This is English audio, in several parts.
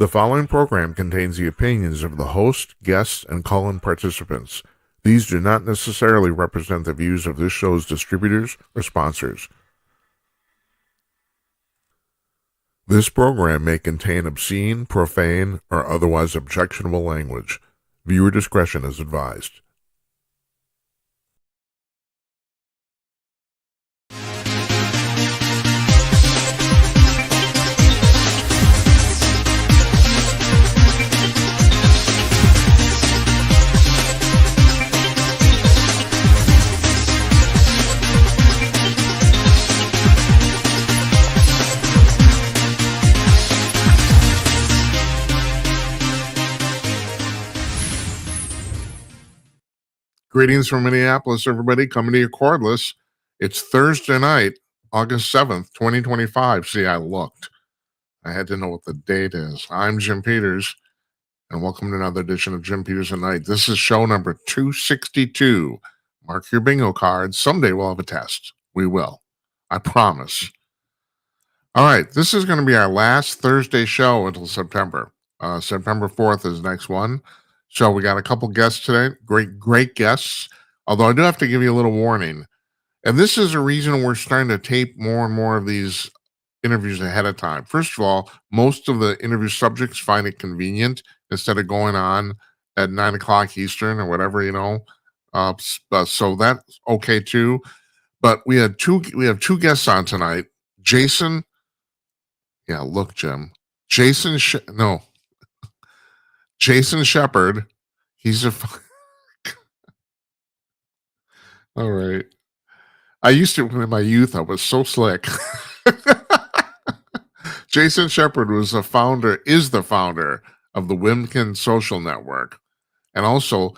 The following program contains the opinions of the host, guests, and call-in participants. These do not necessarily represent the views of this show's distributors or sponsors. This program may contain obscene, profane, or otherwise objectionable language. Viewer discretion is advised. Greetings from Minneapolis, everybody, coming to you cordless. It's Thursday night, August 7th, 2025. See, I looked. I had to know what the date is. I'm Jim Peters, and welcome to another edition of Jim Peters at Night. This is show number 262. Mark your bingo cards. Someday we'll have a test. We will. I promise. All right, this is going to be our last Thursday show until September. September 4th is the next one. So we got a couple guests today, great guests. Although I do have to give you a little warning. And this is a reason we're starting to tape more and more of these interviews ahead of time. First of all, most of the interview subjects find it convenient instead of going on at 9 o'clock Eastern or whatever, so that's okay too. But we have two guests on tonight. Jason, Jim. Jason Sheppard. He's all right. I used to, in my youth, I was so slick. Jason Sheppard is the founder of the Wimkin social network, and also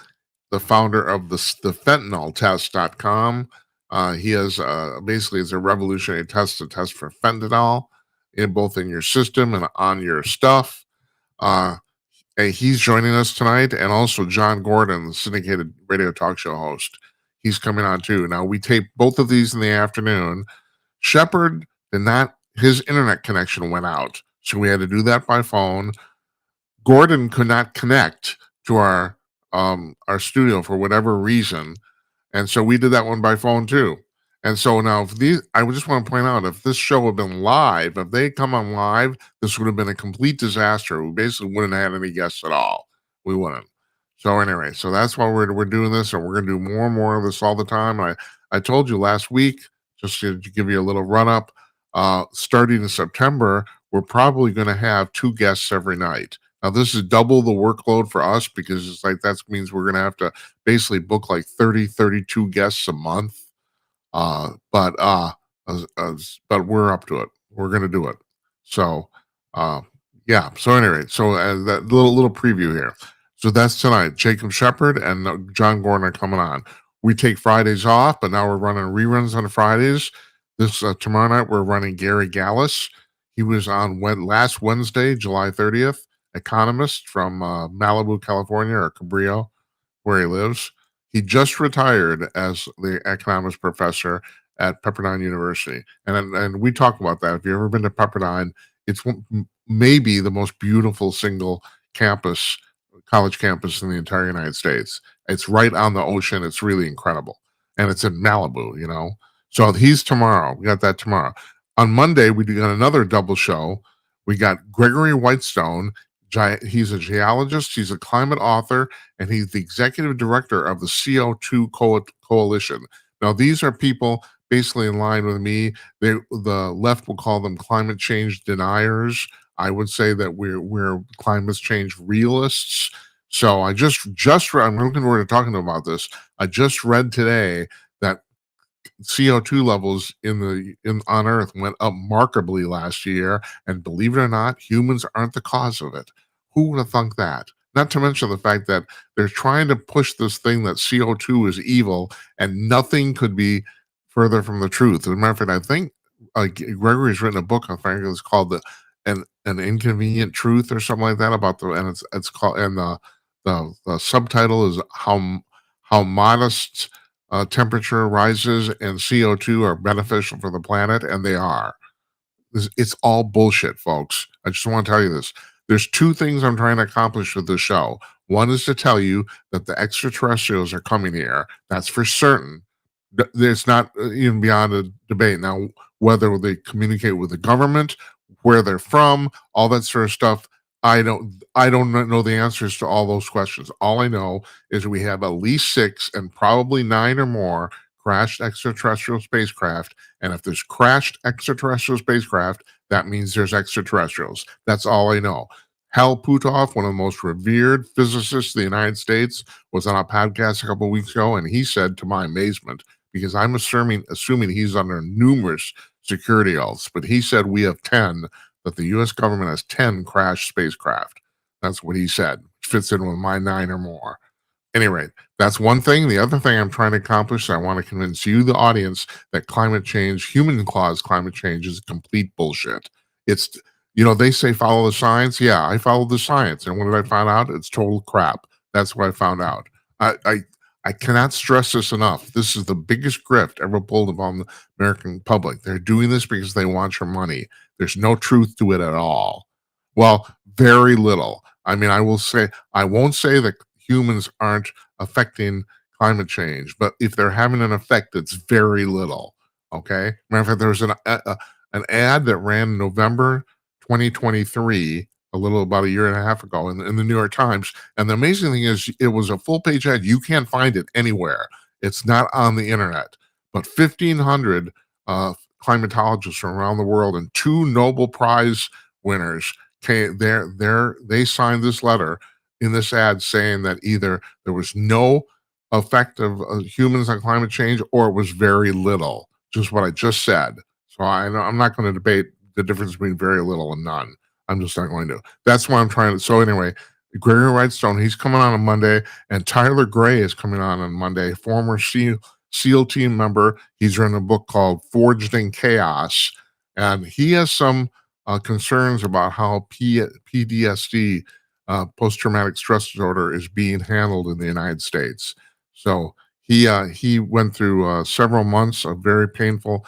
the founder of the fentanyltest.com. He has basically it's a revolutionary test for fentanyl both in your system and on your stuff. He's joining us tonight, and also John Gordon, the syndicated radio talk show host. He's coming on too. Now, we tape both of these in the afternoon. Sheppard his internet connection went out, so we had to do that by phone. Gordon could not connect to our studio for whatever reason, and so we did that one by phone too. And so now, I just want to point out, if this show had been live, if they had come on live, this would have been a complete disaster. We basically wouldn't have had any guests at all. We wouldn't. So anyway, so that's why we're doing this, and we're going to do more and more of this all the time. I told you last week, just to give you a little run-up, starting in September, we're probably going to have 2 guests every night. Now, this is double the workload for us because it's like that means we're going to have to basically book like 32 guests a month. But we're up to it. We're going to do it. So, So anyway, so that little preview here. So that's tonight. Jacob Sheppard and John Gordon are coming on. We take Fridays off, but now we're running reruns on Fridays. Tomorrow night we're running Gary Gallus. He was on last Wednesday, July 30th. Economist from Malibu, California, or Cabrillo, where he lives. He just retired as the economics professor at Pepperdine University. And we talk about that. If you've ever been to Pepperdine, it's maybe the most beautiful single college campus in the entire United States. It's right on the ocean. It's really incredible. And it's in Malibu, So he's tomorrow. We got that tomorrow. On Monday, we got another double show. We got Gregory Whitestone. He's a geologist, he's a climate author, and he's the executive director of the CO2 Coalition. Now, these are people basically in line with me. The left will call them climate change deniers. I would say that we're climate change realists. So I just read, I'm looking forward to talking about this. I just read today that CO2 levels on Earth went up markedly last year, and believe it or not, humans aren't the cause of it. Who would have thunk that? Not to mention the fact that they're trying to push this thing that CO2 is evil, and nothing could be further from the truth. As a matter of fact, I think Gregory's written a book, I think it's called an Inconvenient Truth or something like that and it's called, and the subtitle is how modest temperature rises and CO2 are beneficial for the planet, and they are. It's all bullshit, folks. I just want to tell you this. there's two things I'm trying to accomplish with this show. One is to tell you that the extraterrestrials are coming here. That's for certain. There's not even beyond a debate. Now, whether they communicate with the government, where they're from, all that sort of stuff, I don't know the answers to all those questions. All I know is we have at least 6 and probably 9 or more crashed extraterrestrial spacecraft. And if there's crashed extraterrestrial spacecraft, that means there's extraterrestrials. That's all I know. Hal Puthoff, one of the most revered physicists in the United States, was on a podcast a couple of weeks ago, and he said, to my amazement, because I'm assuming he's under numerous security oaths, but he said we have 10, that the U.S. government has 10 crashed spacecraft. That's what he said, which fits in with my 9 or more. Anyway, that's one thing. The other thing I'm trying to accomplish, I want to convince you, the audience, that climate change, human-caused climate change, is complete bullshit. It's, they say follow the science. Yeah, I followed the science. And what did I find out? It's total crap. That's what I found out. I cannot stress this enough. This is the biggest grift ever pulled upon the American public. They're doing this because they want your money. There's no truth to it at all. Well, very little. I mean, I won't say that humans aren't affecting climate change, but if they're having an effect, it's very little. Okay. Matter of fact, there was an ad that ran in November 2023, about a year and a half ago, in the New York Times. And the amazing thing is, it was a full page ad. You can't find it anywhere. It's not on the internet. But 1,500 climatologists from around the world and 2 Nobel Prize winners they signed this letter in this ad saying that either there was no effect of humans on climate change, or it was very little. Just what I just said. So I'm not going to debate the difference between very little and none. I'm just not going to. That's why I'm trying to. So anyway, Gregory Whitestone, he's coming on Monday, and Tyler Gray is coming on Monday, former SEAL team member. He's written a book called Forged in Chaos, and he has some concerns about how PTSD, post-traumatic stress disorder, is being handled in the United States. So he went through several months of very painful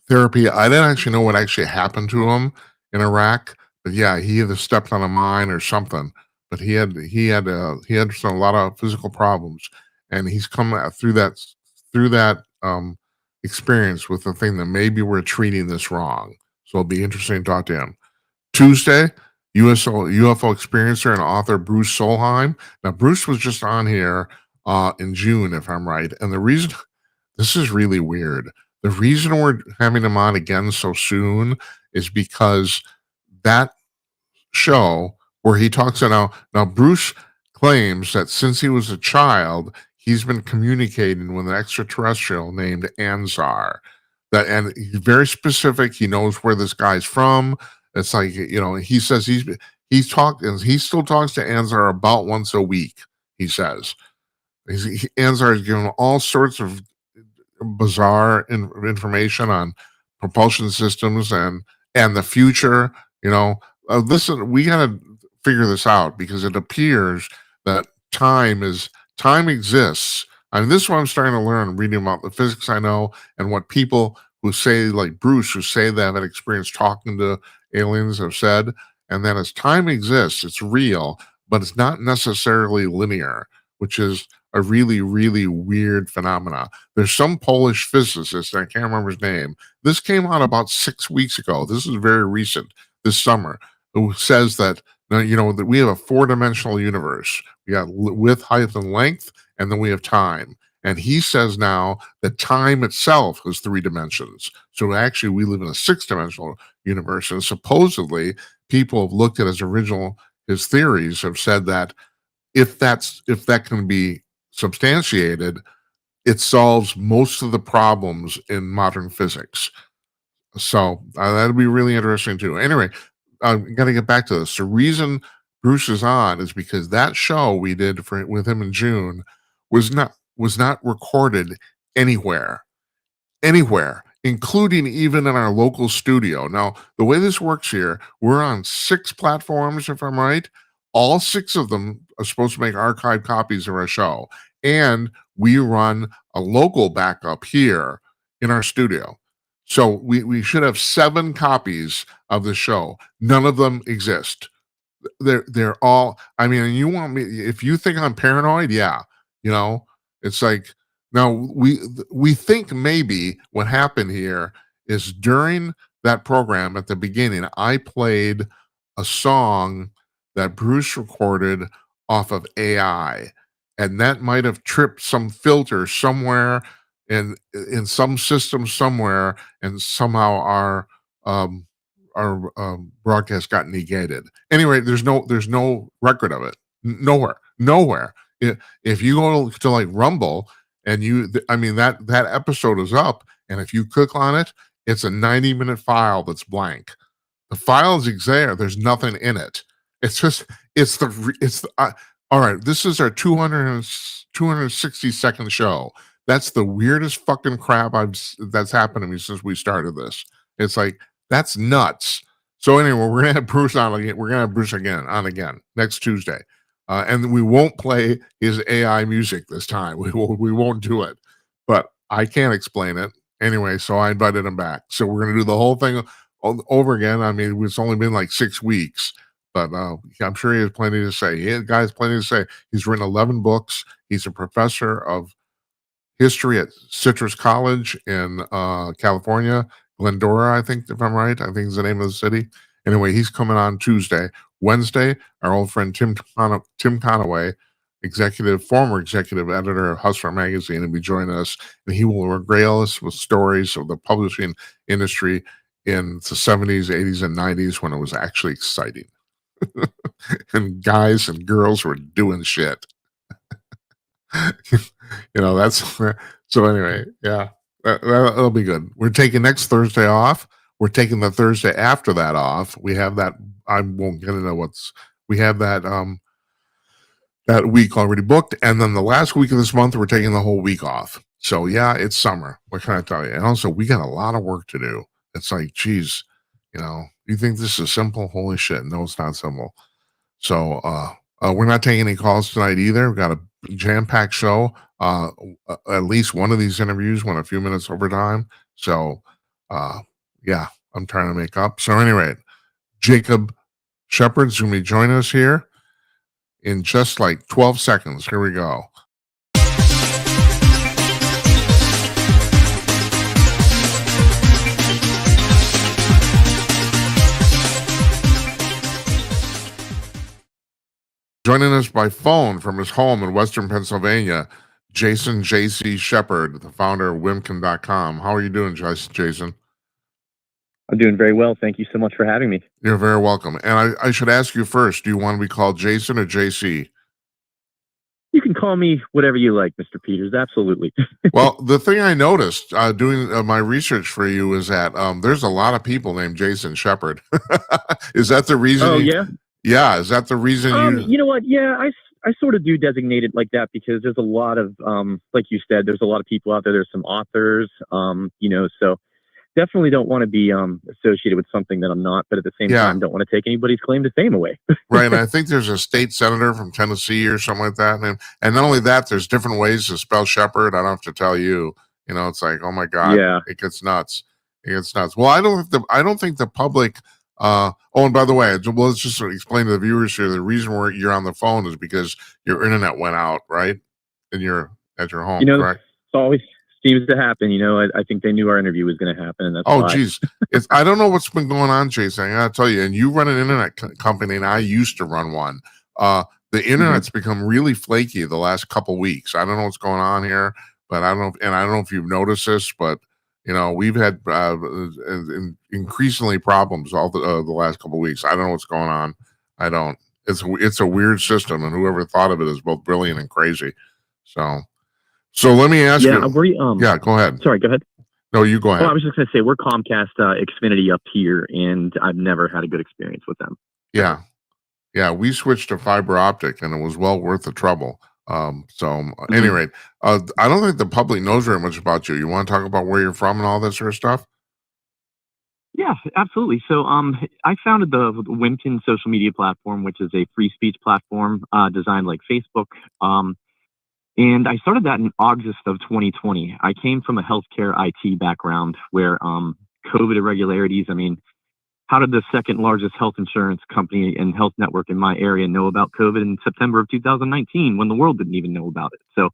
therapy. I didn't actually know what actually happened to him in Iraq, but yeah, he either stepped on a mine or something. But he had a lot of physical problems, and he's come through that experience with the thing that maybe we're treating this wrong. So it'll be interesting to talk to him. Tuesday, UFO experiencer and author Bruce Solheim. Now, Bruce was just on here in June, if I'm right, and the reason this is really weird. The reason we're having him on again so soon is because that show where he talks about now Bruce claims that since he was a child, he's been communicating with an extraterrestrial named Anzar. And he's very specific. He knows where this guy's from. It's like, he says he still talks to Anzar about once a week, he says. Anzar is giving him all sorts of bizarre information on propulsion systems and the future. Listen, we got to figure this out, because it appears that time exists. I mean, this is what I'm starting to learn reading about the physics I know, and what people who say, like Bruce, who say they have an experience talking to aliens, have said. And then as time exists, it's real, but it's not necessarily linear, which is a really, really weird phenomena. There's some Polish physicist, I can't remember his name. This came out about 6 weeks ago. This is very recent, this summer, who says that, that we have a 4-dimensional universe. We got width, height, and length, and then we have time. And he says now that time itself has 3 dimensions. So actually, we live in a 6-dimensional universe. And supposedly, people have looked at his theories have said that if that can be substantiated, it solves most of the problems in modern physics. So that'd be really interesting too. Anyway, I'm gonna get back to this. The reason Bruce is on is because that show we did with him in June was not recorded anywhere, including even in our local studio. Now, the way this works here, we're on 6 platforms, if I'm right. All 6 of them are supposed to make archived copies of our show. And we run a local backup here in our studio. So we should have 7 copies of the show. None of them exist. They're all, I mean, you want me, if you think I'm paranoid, yeah, you know, it's like, now we think maybe what happened here is during that program at the beginning, I played a song that Bruce recorded off of AI, and that might have tripped some filter somewhere in some system somewhere, and somehow um our broadcast got negated. Anyway, there's no record of it. Nowhere. If you go to like Rumble and I mean that episode is up, and if you click on it, it's a 90-minute file that's blank. The file is there. There's nothing in it. It's just all right. This is our 260-second show. That's the weirdest fucking crap that's happened to me since we started this. It's like, that's nuts. So anyway, we're gonna have Bruce on again. We're gonna have Bruce again next Tuesday, and we won't play his AI music this time. We won't do it, but I can't explain it anyway. So I invited him back. So we're gonna do the whole thing over again. I mean, it's only been like 6 weeks, but I'm sure he has plenty to say. The guy has plenty to say. He's written 11 books. He's a professor of history at Citrus College in California, Glendora, I think, if I'm right. I think is the name of the city. Anyway, he's coming on Tuesday. Wednesday, our old friend Tim Conaway, former executive editor of Hustler Magazine, will be joining us, and he will regale us with stories of the publishing industry in the 70s, 80s, and 90s when it was actually exciting. And guys and girls were doing shit. That's so anyway, yeah, that'll be good. We're taking next Thursday off. We're taking the Thursday after that off. We have that. I won't get into we have that that week already booked, and then the last week of this month we're taking the whole week off. So yeah, it's summer. What can I tell you? And also, we got a lot of work to do. It's like, geez, you think this is simple? Holy shit! No, it's not simple. So we're not taking any calls tonight either. We've got a jam-packed show. At least one of these interviews went a few minutes over time. So yeah, I'm trying to make up. So anyway, Jacob Sheppard's going to be joining us here in just like 12 seconds. Here we go. Joining us by phone from his home in Western Pennsylvania, Jason J.C. Sheppard, the founder of Wimkin.com. How are you doing, Jason? I'm doing very well. Thank you so much for having me. You're very welcome. And I should ask you first, do you want to be called Jason or JC? You can call me whatever you like, Mr. Peters. Absolutely. Well, the thing I noticed doing my research for you is that there's a lot of people named Jason Sheppard. Is that the reason? Oh, yeah? Yeah, is that the reason you know what? Yeah, I sort of do designate it like that because there's a lot of, like you said, there's a lot of people out there. There's some authors, so definitely don't want to be associated with something that I'm not, but at the same time, don't want to take anybody's claim to fame away. Right. And I think there's a state senator from Tennessee or something like that. And not only that, there's different ways to spell Shepherd. I don't have to tell you, it's like, oh my God, it gets nuts. It gets nuts. Well, I don't think the public, and by the way, let's just explain to the viewers here, the reason you're on the phone is because your internet went out, right? And you're at your home, correct? It's always seems to happen. I think they knew our interview was going to happen. And that's why. Geez. I don't know what's been going on, Jason. I got to tell you, and you run an internet company, and I used to run one. The internet's become really flaky the last couple weeks. I don't know what's going on here, but I don't know if you've noticed this, but we've had increasingly problems all the last couple of weeks. I don't know what's going on. I don't. It's a weird system, and whoever thought of it is both brilliant and crazy. So let me ask you. Yeah, go ahead. Sorry, go ahead. No, you go ahead. I was just going to say we're Comcast Xfinity up here, and I've never had a good experience with them. Yeah, we switched to fiber optic, and it was well worth the trouble. At any rate, I don't think the public knows very much about you. You want to talk about where you're from and all that sort of stuff? Yeah, absolutely. So I founded the Wimkin social media platform, which is a free speech platform designed like Facebook. And I started that in August of 2020. I came from a healthcare IT background where COVID irregularities, I mean, how did the second largest health insurance company and health network in my area know about COVID in September of 2019 when the world didn't even know about it? So,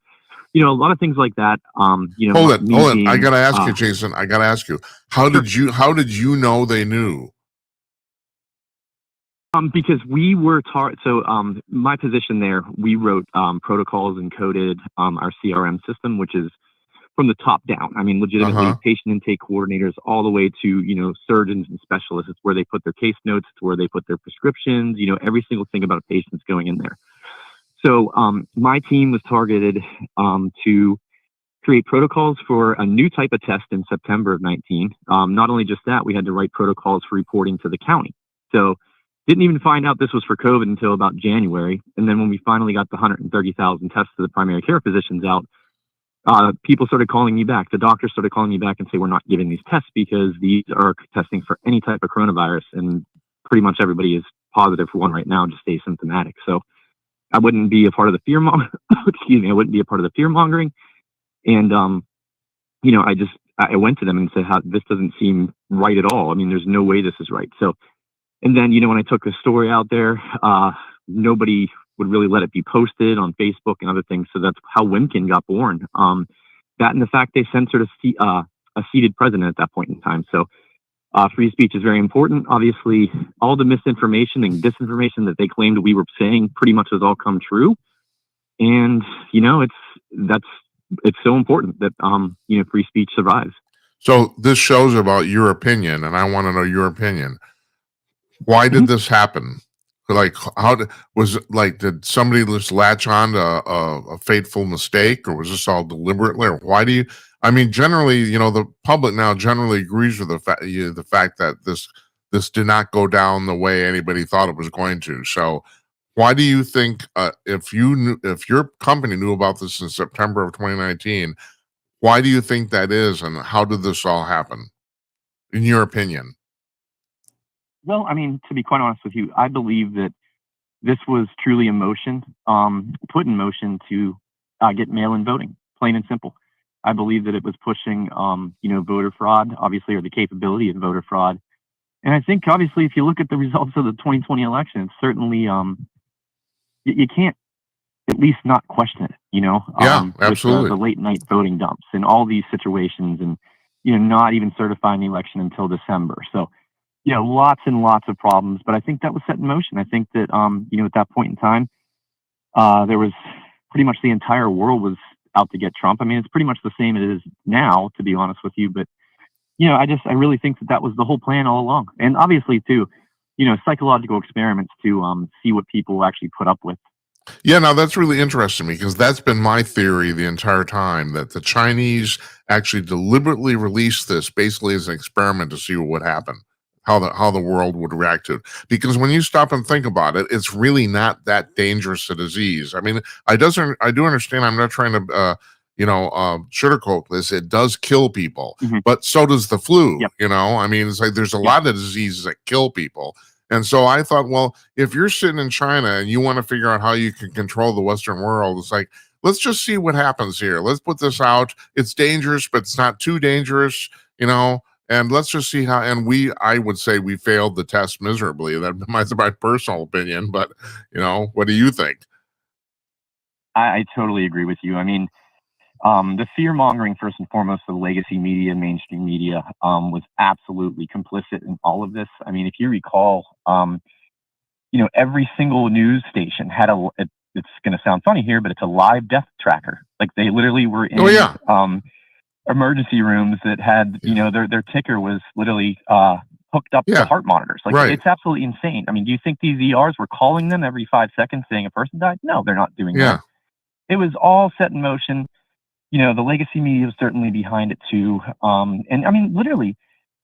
a lot of things like that. Hold it. I gotta ask you, Jason. I gotta ask you, how did you know they knew? Because we were my position there, we wrote protocols and coded our CRM system, which is from the top down. I mean, legitimately patient intake coordinators all the way to, surgeons and specialists. It's where they put their case notes, it's where they put their prescriptions, every single thing about a patient's going in there. So my team was targeted to create protocols for a new type of test in September of 19. Not only just that, we had to write protocols for reporting to the county. So didn't even find out this was for COVID until about January. And then when we finally got the 130,000 tests to the primary care physicians out, people started calling me back. The doctors started calling me back and say, we're not giving these tests because these are testing for any type of coronavirus. And pretty much everybody is positive for one right now, just asymptomatic. So I wouldn't be a part of the fear I wouldn't be a part of the fear mongering. And, I went to them and said, this doesn't seem right at all. I mean, there's no way this is right. So, and then, when I took the story out there, nobody would really let it be posted on Facebook and other things. So that's how Wimkin got born. That and the fact they censored a seated president at that point in time. So free speech is very important. Obviously, all the misinformation and disinformation that they claimed we were saying pretty much has all come true. And, it's so important that, free speech survives. So this show's about your opinion, and I want to know your opinion. Why did this happen? Like, did somebody just latch on to a fateful mistake, or was this all deliberately? Or why do you? I mean, generally, the public now generally agrees with the fact that this did not go down the way anybody thought it was going to. So, why do you think if your company knew about this in September of 2019, why do you think that is, and how did this all happen, in your opinion? Well, I mean, to be quite honest with you, I believe that this was truly a motion, put in motion to get mail-in voting, plain and simple. I believe that it was pushing, voter fraud, obviously, or the capability of voter fraud. And I think, obviously, if you look at the results of the 2020 election, it's certainly, you can't at least not question it, Yeah, absolutely. With the late night voting dumps and all these situations and, not even certifying the election until December. So, lots and lots of problems, but I think that was set in motion. I think that, at that point in time, there was pretty much the entire world was out to get Trump. I mean, it's pretty much the same as it is now, to be honest with you. But, I really think that was the whole plan all along. And obviously, too, psychological experiments to see what people actually put up with. Yeah, now that's really interesting because that's been my theory the entire time, that the Chinese actually deliberately released this basically as an experiment to see what would happen, how the world would react to it. Because when you stop and think about it, it's really not that dangerous a disease. I mean, I do understand. I'm not trying to sugarcoat this. It does kill people, but so does the flu. Yep. I mean, it's like there's a lot of diseases that kill people. And so I thought, well, if you're sitting in China and you want to figure out how you can control the Western world, it's like, let's just see what happens here. Let's put this out. It's dangerous, but it's not too dangerous, and let's just see how. And I would say we failed the test miserably. That's my personal opinion, but what do you think? I totally agree with you. I mean, the fear mongering, first and foremost, the legacy media, mainstream media, was absolutely complicit in all of this. I mean, if you recall, every single news station had it's going to sound funny here, but it's a live death tracker. Like they literally were in emergency rooms that had, their ticker was literally hooked up to heart monitors. Like it's absolutely insane. I mean, do you think these ERs were calling them every 5 seconds saying a person died? No, they're not doing that. It was all set in motion. The legacy media was certainly behind it too. And I mean, literally,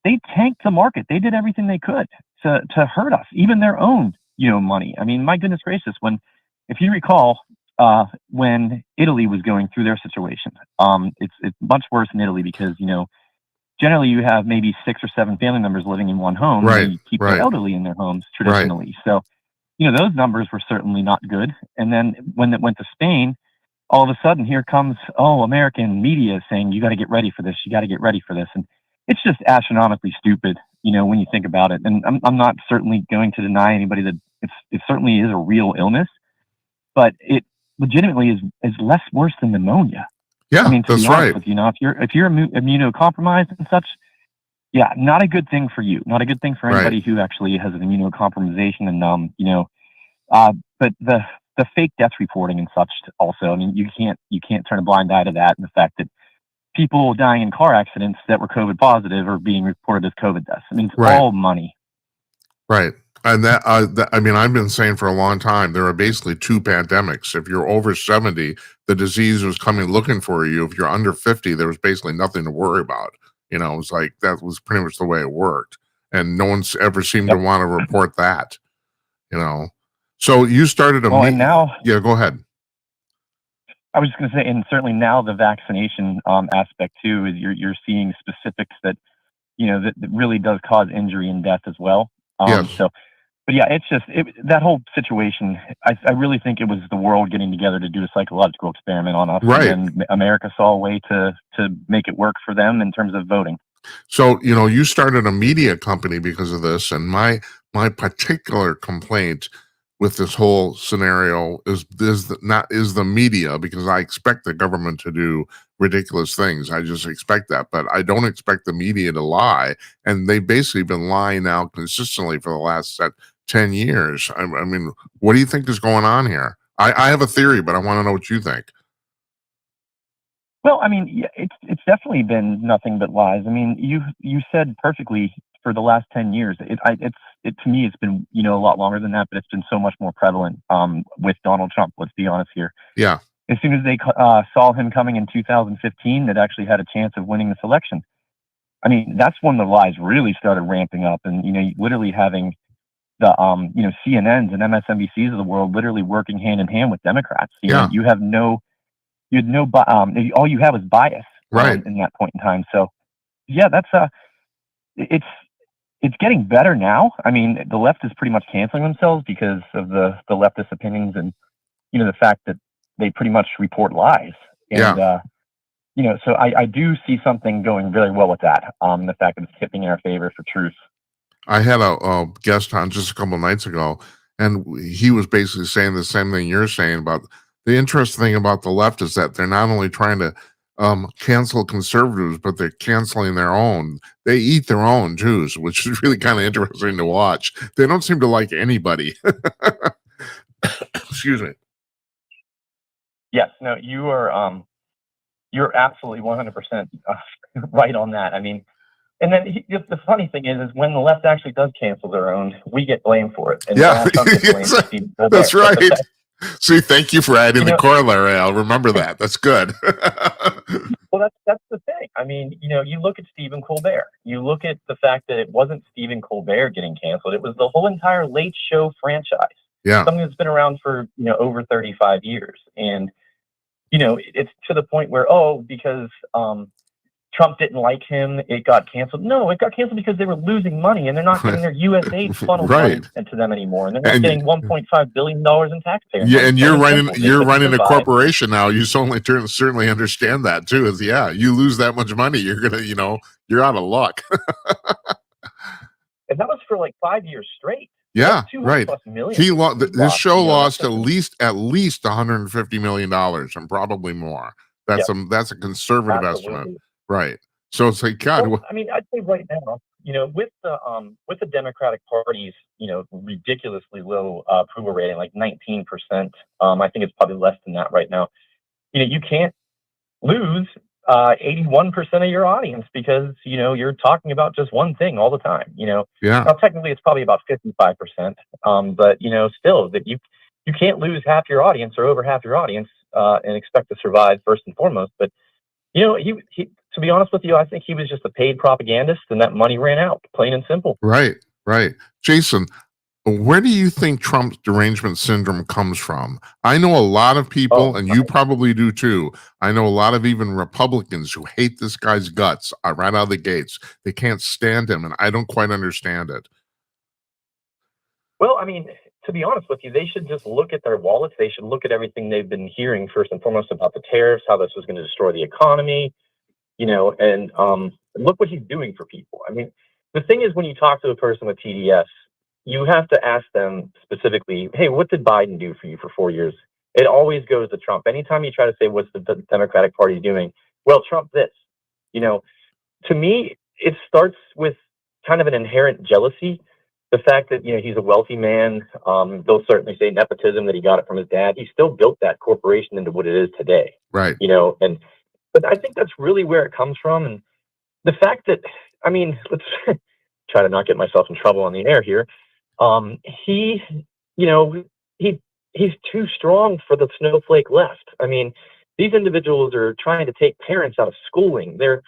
they tanked the market. They did everything they could to hurt us, even their own, money. I mean, my goodness gracious, if you recall, when Italy was going through their situation, it's much worse in Italy because, generally you have maybe 6 or 7 family members living in one home. And you keep the elderly in their homes traditionally. So, those numbers were certainly not good. And then when it went to Spain, all of a sudden here comes, American media saying you got to get ready for this, you got to get ready for this, and it's just astronomically stupid, when you think about it. And I'm not certainly going to deny anybody that it certainly is a real illness, but it legitimately is less worse than pneumonia. Yeah, I mean, to be that's honest right. with you, now if you're immunocompromised and such, yeah, not a good thing for you. Not a good thing for anybody Right. who actually has an immunocompromisation. And but the fake death reporting and such also. I mean, you can't turn a blind eye to that, and the fact that people dying in car accidents that were COVID positive are being reported as COVID deaths. I mean, it's Right. all money. Right. And I mean, I've been saying for a long time, there are basically two pandemics. If you're over 70, the disease was coming looking for you. If you're under 50, there was basically nothing to worry about. It was like that was pretty much the way it worked. And no one's ever seemed to Yep. want to report that, So you started a Well, and now Yeah, go ahead. I was just going to say, and certainly now the vaccination aspect too is you're seeing specifics that that really does cause injury and death as well. Yes. So, but yeah, it's just that whole situation. I really think it was the world getting together to do a psychological experiment on us, Right. and then America saw a way to make it work for them in terms of voting. So, you started a media company because of this, and my particular complaint with this whole scenario is the media, because I expect the government to do ridiculous things. I just expect that, but I don't expect the media to lie, and they've basically been lying now consistently for the last 10 years. I mean, what do you think is going on here? I have a theory, but I want to know what you think. Well, I mean, yeah, it's definitely been nothing but lies. I mean, you said perfectly for the last 10 years. It to me, it's been a lot longer than that, but it's been so much more prevalent with Donald Trump. Let's be honest here. Yeah. As soon as they saw him coming in 2015, that actually had a chance of winning this election. I mean, that's when the lies really started ramping up, and literally having the CNNs and MSNBCs of the world literally working hand in hand with Democrats. Yeah. You had no all you have is bias Right. in that point in time. So yeah, that's it's getting better now. I mean, the left is pretty much canceling themselves because of the leftist opinions, and the fact that they pretty much report lies. And so I do see something going very well with that. The fact that it's tipping in our favor for truth. I had a guest on just a couple of nights ago, and he was basically saying the same thing you're saying. About the interesting thing about the left is that they're not only trying to cancel conservatives, but they're canceling their own. They eat their own Jews, which is really kind of interesting to watch. They don't seem to like anybody. Excuse me. Yes, no, you're absolutely 100% right on that. I mean, and then the funny thing is when the left actually does cancel their own, we get blamed for it. And yeah, that's right. See, thank you for adding the corollary. I'll remember that. That's good. Well, that's the thing. I mean, you look at Stephen Colbert. You look at the fact that it wasn't Stephen Colbert getting canceled. It was the whole entire Late Show franchise. Yeah, something that's been around for over 35 years, and it's to the point where because Trump didn't like him, it got canceled. No, it got canceled because they were losing money, and they're not getting their USAID funneled money into them anymore, and they're not getting $1.5 billion in taxpayer money. Yeah, and you're running a corporation now. You certainly understand that too. Is you lose that much money, you're gonna you're out of luck. And that was for like 5 years straight. Yeah, right. This show lost at least $150 million and probably more. That's a conservative estimate, right? So it's like, God. Well, I mean, I'd say right now, with the Democratic Party's ridiculously low approval rating, like 19%. I think it's probably less than that right now. You can't lose 81% of your audience because you're talking about just one thing all the time. Yeah. Now technically it's probably about 55%. But still that you can't lose half your audience or over half your audience and expect to survive first and foremost. But he to be honest with you, I think he was just a paid propagandist, and that money ran out, plain and simple. Right. Jason, where do you think Trump's derangement syndrome comes from? I know a lot of people, and you probably do too. I know a lot of even Republicans who hate this guy's guts right out of the gates. They can't stand him, and I don't quite understand it. Well, I mean, to be honest with you, they should just look at their wallets. They should look at everything they've been hearing first and foremost about the tariffs, how this was going to destroy the economy, and look what he's doing for people. I mean, the thing is, when you talk to a person with TDS, you have to ask them specifically, hey, what did Biden do for you for 4 years? It always goes to Trump. Anytime you try to say, what's the Democratic Party doing? Well, Trump this. To me, it starts with kind of an inherent jealousy. The fact that, he's a wealthy man, they'll certainly say nepotism, that he got it from his dad. He still built that corporation into what it is today. Right. But I think that's really where it comes from. And the fact that, let's try to not get myself in trouble on the air here. He, he's too strong for the snowflake left. I mean, these individuals are trying to take parents out of schooling. They're,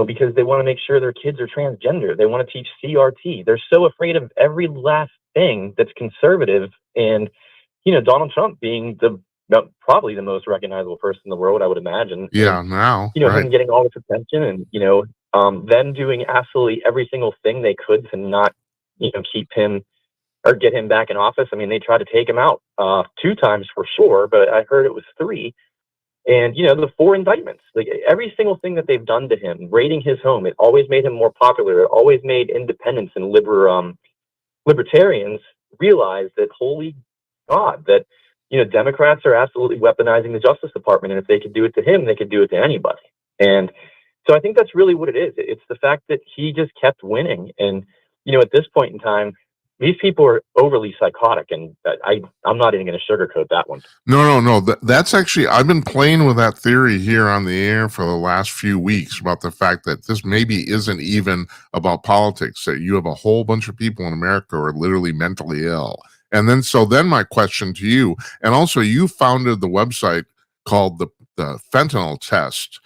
because they want to make sure their kids are transgender. They want to teach CRT. They're so afraid of every last thing that's conservative. And, Donald Trump being probably the most recognizable person in the world, I would imagine. Yeah, and, now. Him getting all this attention and, them doing absolutely every single thing they could to not, keep him or get him back in office. I mean, they tried to take him out 2 times for sure, but I heard it was 3. And, the 4 indictments, like every single thing that they've done to him, raiding his home, it always made him more popular. It always made independents and libertarians realize that, holy God, that, Democrats are absolutely weaponizing the Justice Department. And if they could do it to him, they could do it to anybody. And so I think that's really what it is. It's the fact that he just kept winning. And, at this point in time, these people are overly psychotic, and I'm not even going to sugarcoat that one. No. That's actually, I've been playing with that theory here on the air for the last few weeks about the fact that this maybe isn't even about politics, that you have a whole bunch of people in America who are literally mentally ill. And then my question to you, and also you founded the website called the fentanyl test.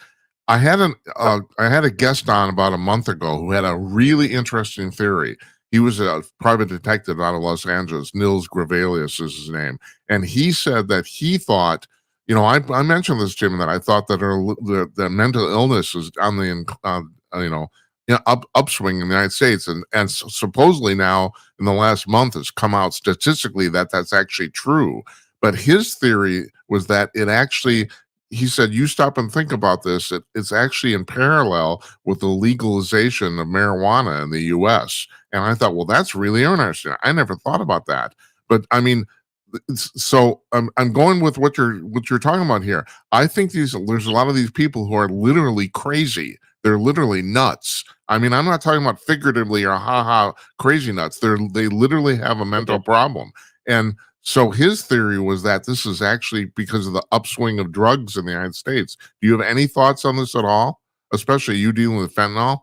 I had a guest on about a month ago who had a really interesting theory. He was a private detective out of Los Angeles. Nils Gravelius is his name. And he said that he thought, I mentioned this, Jim, that I thought that the mental illness is on the, upswing in the United States. And supposedly now in the last month has come out statistically that that's actually true. But his theory was that it actually, he said, you stop and think about this. It's actually in parallel with the legalization of marijuana in the U.S. And I thought, well, that's really interesting. I never thought about that. But I mean, so I'm going with what you're talking about here. I think there's a lot of these people who are literally crazy. They're literally nuts. I mean, I'm not talking about figuratively or crazy nuts. They literally have a mental problem. And so his theory was that this is actually because of the upswing of drugs in the United States. Do you have any thoughts on this at all? Especially you dealing with fentanyl?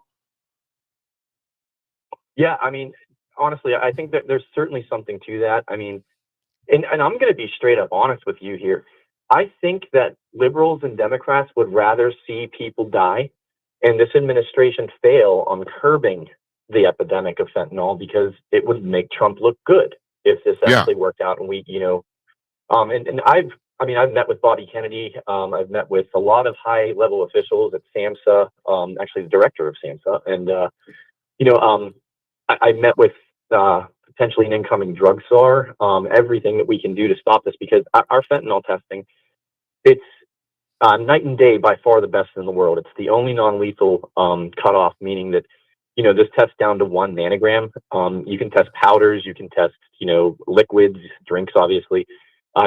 Yeah, I mean, honestly, I think that there's certainly something to that. I mean, and I'm going to be straight up honest with you here. I think that liberals and Democrats would rather see people die and this administration fail on curbing the epidemic of fentanyl, because it would make Trump look good if this actually worked out. And we, and I've met with Bobby Kennedy. I've met with a lot of high level officials at SAMHSA, actually the director of SAMHSA. And, I met with potentially an incoming drug czar, everything that we can do to stop this, because our fentanyl testing, it's night and day, by far the best in the world. It's the only non-lethal cutoff, meaning that, this tests down to 1 nanogram. You can test powders, you can test, liquids, drinks, obviously.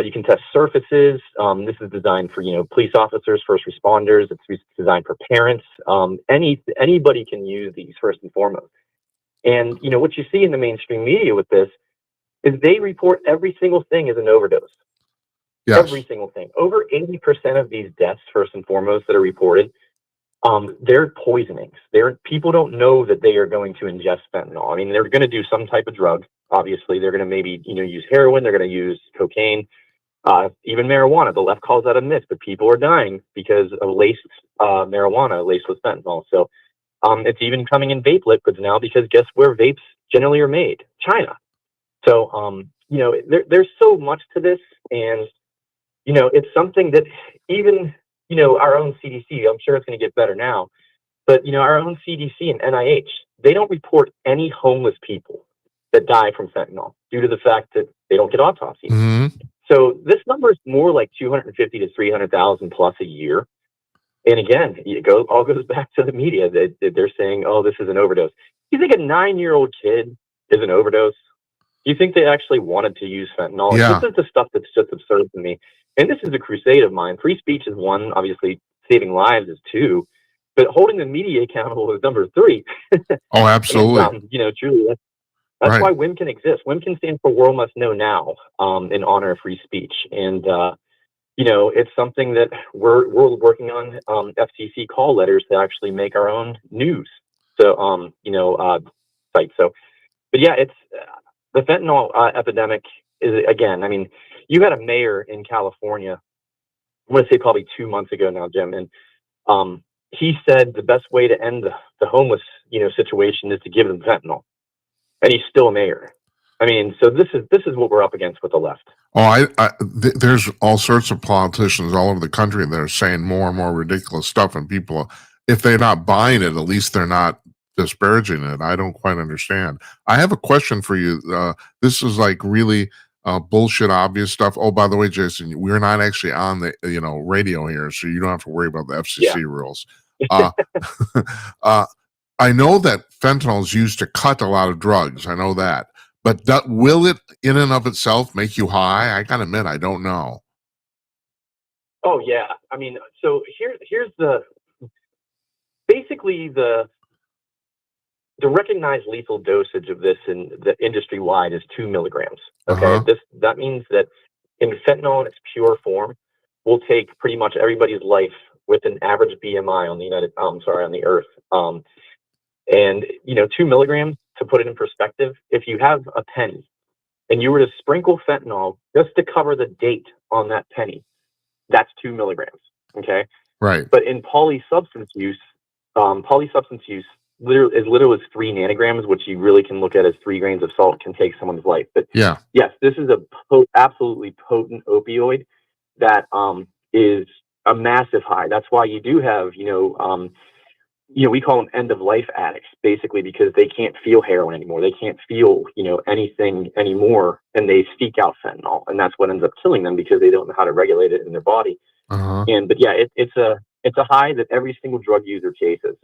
You can test surfaces. This is designed for, police officers, first responders. It's designed for parents. Anybody can use these, first and foremost. And, what you see in the mainstream media with this is they report every single thing as an overdose. Yes. Every single thing. Over 80% of these deaths, first and foremost, that are reported, they're poisonings. People don't know that they are going to ingest fentanyl. I mean, they're going to do some type of drug. Obviously, they're going to maybe, use heroin. They're going to use cocaine, even marijuana. The left calls that a myth, but people are dying because of marijuana laced with fentanyl. So it's even coming in vape liquids now, because guess where vapes generally are made? China. So, there's so much to this. And, it's something that even, our own CDC, I'm sure it's going to get better now, but, our own CDC and NIH, they don't report any homeless people that die from fentanyl due to the fact that they don't get autopsies. Mm-hmm. So this number is more like 250 to 300,000 plus a year. And again, all goes back to the media that they're saying, oh, this is an overdose. Do you think a 9-year-old kid is an overdose? Do you think they actually wanted to use fentanyl? Yeah. This is the stuff that's just absurd to me. And this is a crusade of mine. Free speech is one, obviously saving lives is two, but holding the media accountable is number three. Oh, absolutely. And, truly, that's right. why Wimkin exists. Wimkin stands for World Must Know Now, in honor of free speech. And, it's something that we're working on FCC call letters to actually make our own news. So, site. So, but yeah, it's the fentanyl epidemic is, again, I mean, you had a mayor in California, I'm going to say probably 2 months ago now, Jim, and he said the best way to end the homeless, situation is to give them fentanyl, and he's still a mayor. I mean, so this is what we're up against with the left. Oh, there's all sorts of politicians all over the country that are saying more and more ridiculous stuff, and people, if they're not buying it, at least they're not disparaging it. I don't quite understand. I have a question for you. This is like really bullshit obvious stuff. Oh, by the way, Jason, we're not actually on the radio here, so you don't have to worry about the FCC rules. I know that fentanyl is used to cut a lot of drugs. I know that. But will it, in and of itself, make you high? I gotta admit, I don't know. Oh yeah, I mean, so here's basically the recognized lethal dosage of this in the industry wide is 2 milligrams. Okay, that means that in fentanyl in its pure form will take pretty much everybody's life with an average BMI on the Earth. And 2 milligrams, to put it in perspective, if you have a penny and you were to sprinkle fentanyl just to cover the date on that penny, that's 2 milligrams. Okay. Right. But in polysubstance use literally is 3 nanograms, which you really can look at as 3 grains of salt can take someone's life. But yes, this is a absolutely potent opioid that is a massive high. That's why you do have, we call them end of life addicts, basically, because they can't feel heroin anymore. They can't feel, anything anymore, and they seek out fentanyl, and that's what ends up killing them because they don't know how to regulate it in their body. But yeah, it's a high that every single drug user chases.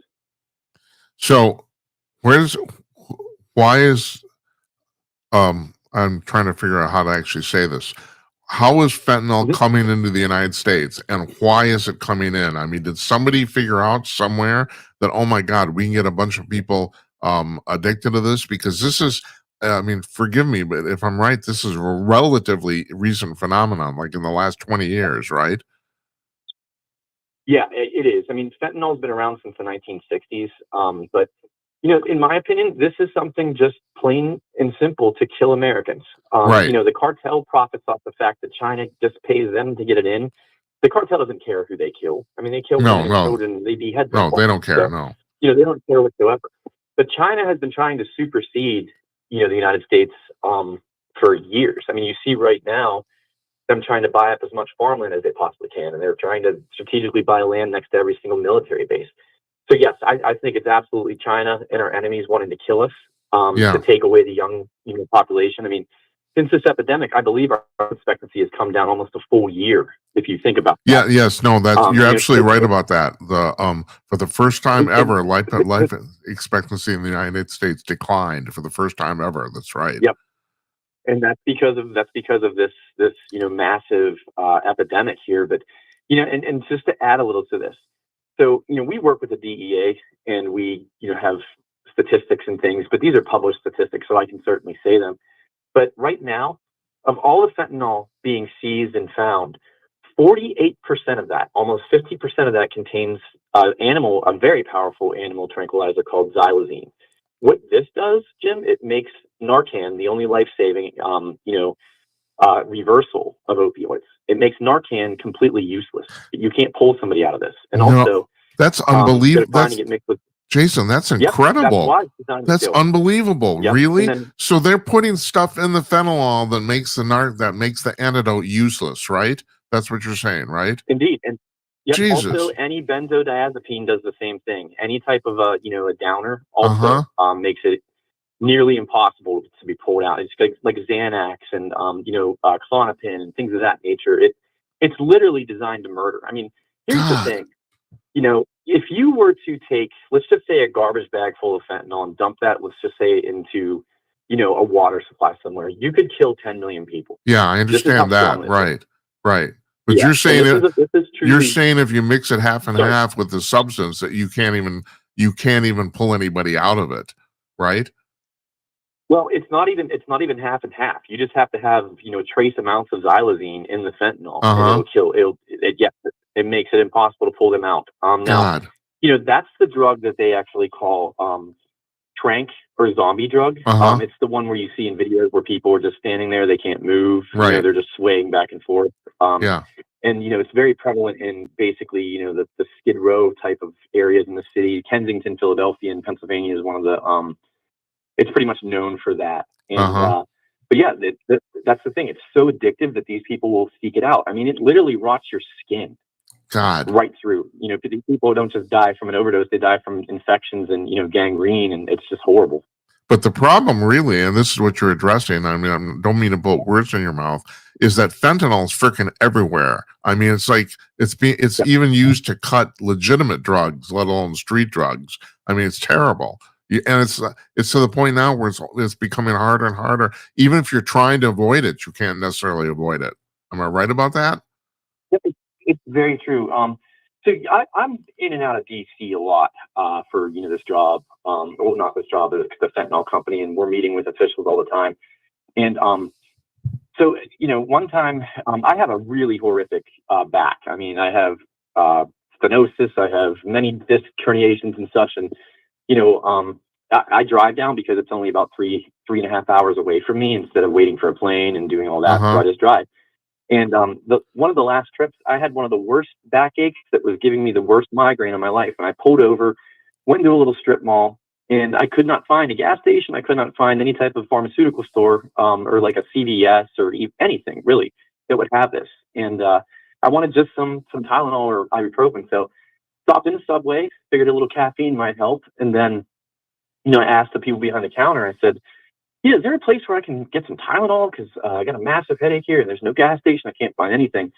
So, why is I'm trying to figure out how to actually say this. How is fentanyl coming into the United States, and why is it coming in? I mean, did somebody figure out somewhere that, oh my God, we can get a bunch of people addicted to this? Because this is, forgive me, but if I'm right, this is a relatively recent phenomenon, like in the last 20 years, right? Yeah, it is. I mean, fentanyl has been around since the 1960s, but in my opinion, this is something just plain and simple to kill Americans. Right. The cartel profits off the fact that China just pays them to get it in. The cartel doesn't care who they kill. I mean, they kill women and children. They behead them. No, they don't care. No. They don't care whatsoever. But China has been trying to supersede, the United States for years. I mean, you see right now them trying to buy up as much farmland as they possibly can, and they're trying to strategically buy land next to every single military base. So yes, I think it's absolutely China and our enemies wanting to kill us, to take away the young population. I mean, since this epidemic, I believe our expectancy has come down almost a full year. If you think about that. You're absolutely right about that. For the first time ever, life expectancy in the United States declined for the first time ever. That's right. Yep. And that's because of this massive epidemic here. But and just to add a little to this. So, we work with the DEA and we, have statistics and things, but these are published statistics, so I can certainly say them. But right now, of all the fentanyl being seized and found, 48% of that, almost 50% of that contains a very powerful animal tranquilizer called xylazine. What this does, Jim, it makes Narcan the only life-saving, reversal of opioids. It makes Narcan completely useless. You can't pull somebody out of this. And also, that's unbelievable. Jason, that's incredible. Yep, that's unbelievable. Yep. Really? So they're putting stuff in the fentanyl that makes the antidote useless, right? That's what you're saying, right? Indeed. And Jesus. Also, any benzodiazepine does the same thing. Any type of a downer also makes it nearly impossible to be pulled out. It's like Xanax and Klonopin and things of that nature. It's literally designed to murder. I mean, here's the thing. If you were to take, let's just say, a garbage bag full of fentanyl and dump that, let's just say, into, a water supply somewhere, you could kill 10 million people. Yeah, I understand that. Right. Right. But Yeah. you're saying Truly, if you mix it half and half with the substance that you can't even pull anybody out of it, right? Well, it's not even half and half. You just have to have, trace amounts of xylazine in the fentanyl, and it'll kill. It makes it impossible to pull them out. Now, God. That's the drug that they actually call trank or zombie drug. It's the one where you see in videos where people are just standing there, they can't move. Right. They're just swaying back and forth. Yeah. And it's very prevalent in basically the Skid Row type of areas in the city. Kensington, Philadelphia, and Pennsylvania is one of the it's pretty much known for that. And but yeah, that's the thing. It's so addictive that these people will seek it out. I mean, it literally rots your skin. God. Right through. These people don't just die from an overdose; they die from infections and gangrene, and it's just horrible. But the problem, really, and this is what you're addressing. I mean, I don't mean to put words in your mouth. Is that fentanyl is freaking everywhere? I mean, it's like it's even used to cut legitimate drugs, let alone street drugs. I mean, it's terrible. And it's to the point now where it's becoming harder and harder. Even if you're trying to avoid it, you can't necessarily avoid it. Am I right about that? It's very true. So I'm in and out of DC a lot for this job. Well, not this job, but the fentanyl company, and we're meeting with officials all the time. And so one time I have a really horrific back. I mean, I have stenosis. I have many disc herniations and such, and I drive down because it's only about 3.5 hours away from me instead of waiting for a plane and doing all that. So I just drive. And one of the last trips, I had one of the worst backaches that was giving me the worst migraine of my life. And I pulled over, went to a little strip mall, and I could not find a gas station. I could not find any type of pharmaceutical store or like a CVS or anything really that would have this. And I wanted just some Tylenol or ibuprofen. So stopped in the Subway, figured a little caffeine might help. And then, I asked the people behind the counter, I said, yeah, is there a place where I can get some Tylenol? Because I got a massive headache here and there's no gas station. I can't find anything.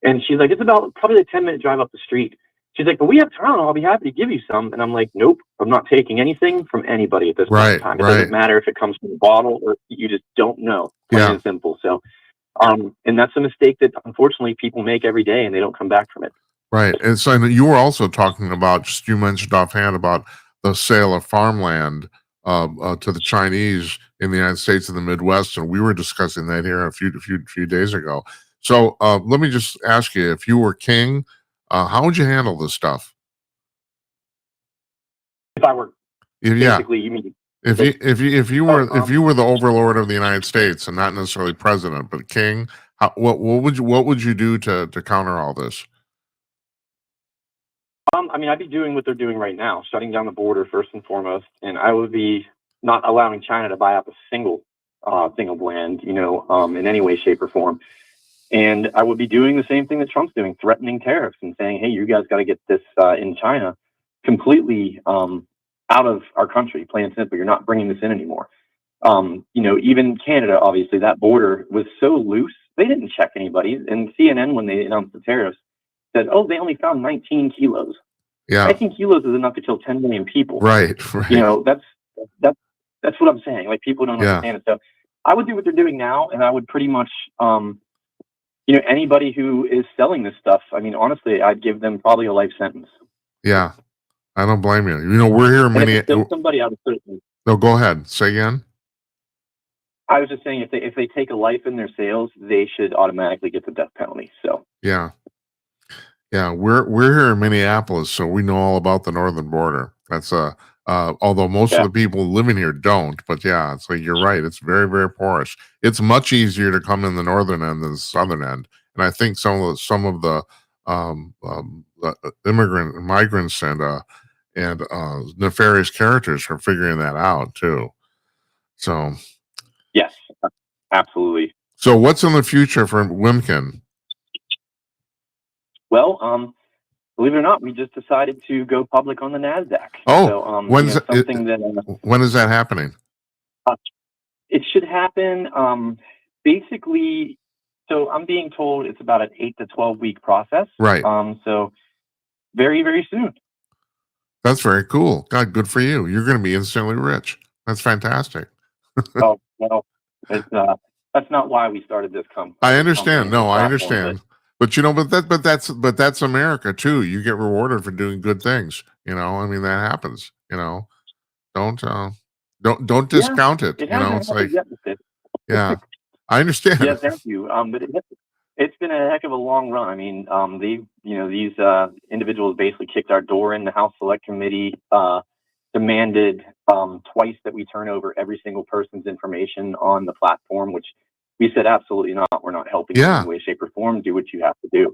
And she's like, it's about probably a 10-minute drive up the street. She's like, but we have Tylenol. I'll be happy to give you some. And I'm like, nope, I'm not taking anything from anybody at this point in time. It doesn't matter if it comes from a bottle or you just don't know. Plain and simple. So, and that's a mistake that unfortunately people make every day and they don't come back from it. Right. And so you were also talking about, you mentioned offhand about the sale of farmland to the Chinese in the United States and the Midwest, and we were discussing that here a few days ago. So let me just ask you: if you were king, how would you handle this stuff? If I were, basically, you mean if you were the overlord of the United States and not necessarily president, but king, what would you do to counter all this? I mean, I'd be doing what they're doing right now, shutting down the border first and foremost, and I would be not allowing China to buy up a single thing of land, in any way, shape, or form. And I would be doing the same thing that Trump's doing, threatening tariffs and saying, hey, you guys got to get this in China completely out of our country, plain and simple. You're not bringing this in anymore. Even Canada, obviously, that border was so loose, they didn't check anybody. And CNN, when they announced the tariffs, said, oh, they only found 19 kilos. Yeah. 19 kilos is enough to kill 10 million people. Right. That's what I'm saying. Like, people don't understand it. So I would do what they're doing now, and I would pretty much, anybody who is selling this stuff, I mean, honestly, I'd give them probably a life sentence. Yeah. I don't blame you. We're here many. Somebody out of certainly. No, go ahead. Say again. I was just saying, if they take a life in their sales, they should automatically get the death penalty. So yeah. We're here in Minneapolis, so we know all about the northern border. That's although most of the people living here don't, but yeah, so you're right. It's very, very porous. It's much easier to come in the northern end than the southern end, and I think some of the migrants and nefarious characters are figuring that out too. So yes, absolutely. So what's in the future for Wimkin? Well, believe it or not, we just decided to go public on the NASDAQ. Oh, so, when is that happening? Uh, it should happen. Basically, so I'm being told it's about an 8 to 12 week process. Right. So very, very soon. That's very cool. God, good for you. You're going to be instantly rich. That's fantastic. Oh, well, it's, that's not why we started this company. I understand. No, I understand. But you know, but that's America too. You get rewarded for doing good things. You know, I mean that happens. You know, don't don't discount it. It You know, hasn't it's like, happened yet. yeah, I understand. Yeah, thank you. But it's been a heck of a long run. I mean, these individuals basically kicked our door in. The House Select Committee demanded twice that we turn over every single person's information on the platform, which we said absolutely not. We're not helping you in any way, shape, or form. Do what you have to do.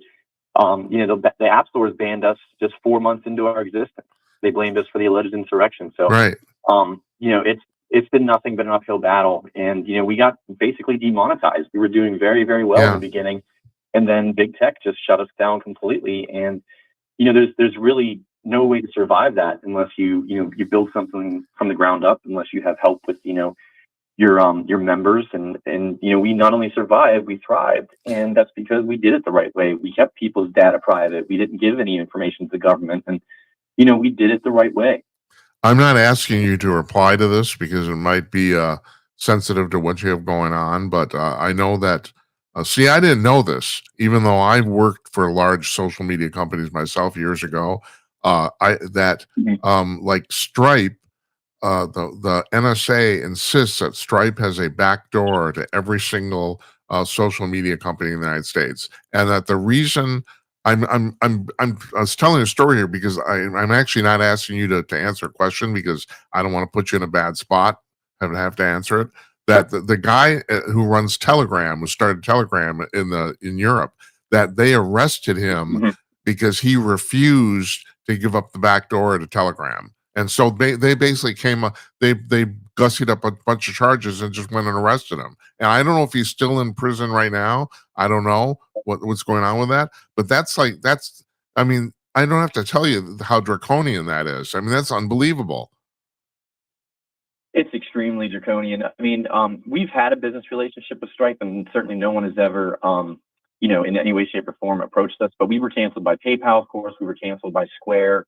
The App Stores banned us just 4 months into our existence. They blamed us for the alleged insurrection. So, right. It's been nothing but an uphill battle, and we got basically demonetized. We were doing very, very well in the beginning, and then big tech just shut us down completely. And there's really no way to survive that unless you build something from the ground up, unless you have help with your members, and we not only survived, we thrived, and that's because we did it the right way. We kept people's data private. We didn't give any information to the government, and we did it the right way. I'm not asking you to reply to this because it might be sensitive to what you have going on, but I know that. See, I didn't know this, even though I worked for large social media companies myself years ago. Like Stripe, the NSA insists that Stripe has a backdoor to every single social media company in the United States, and that the reason I was telling a story here because I'm actually not asking you to answer a question because I don't want to put you in a bad spot. I have to answer it. That the guy who runs Telegram, who started Telegram in Europe, that they arrested him because he refused to give up the back door to Telegram. And so they basically they gussied up a bunch of charges and just went and arrested him. And I don't know if he's still in prison right now. I don't know what's going on with that. But I mean, I don't have to tell you how draconian that is. I mean, that's unbelievable. It's extremely draconian. I mean, we've had a business relationship with Stripe, and certainly no one has ever, in any way, shape, or form approached us. But we were canceled by PayPal, of course. We were canceled by Square.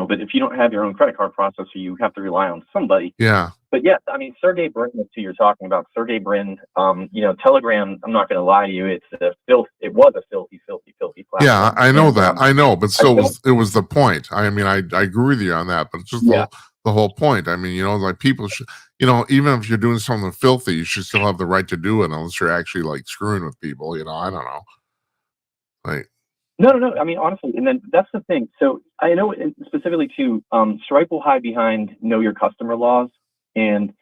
But if you don't have your own credit card processor, you have to rely on somebody. Yeah. But yes, I mean, Sergey Brin, that's who you're talking about. Sergey Brin, Telegram, I'm not going to lie to you. It was a filthy platform. Yeah, I know that. I know, but still, it was the point. I mean, I agree with you on that, but it's just the whole point. I mean, like people should, even if you're doing something filthy, you should still have the right to do it unless you're actually like screwing with people. I don't know. Like, No. I mean, honestly, and then that's the thing. So I know specifically too, Stripe will hide behind know your customer laws, and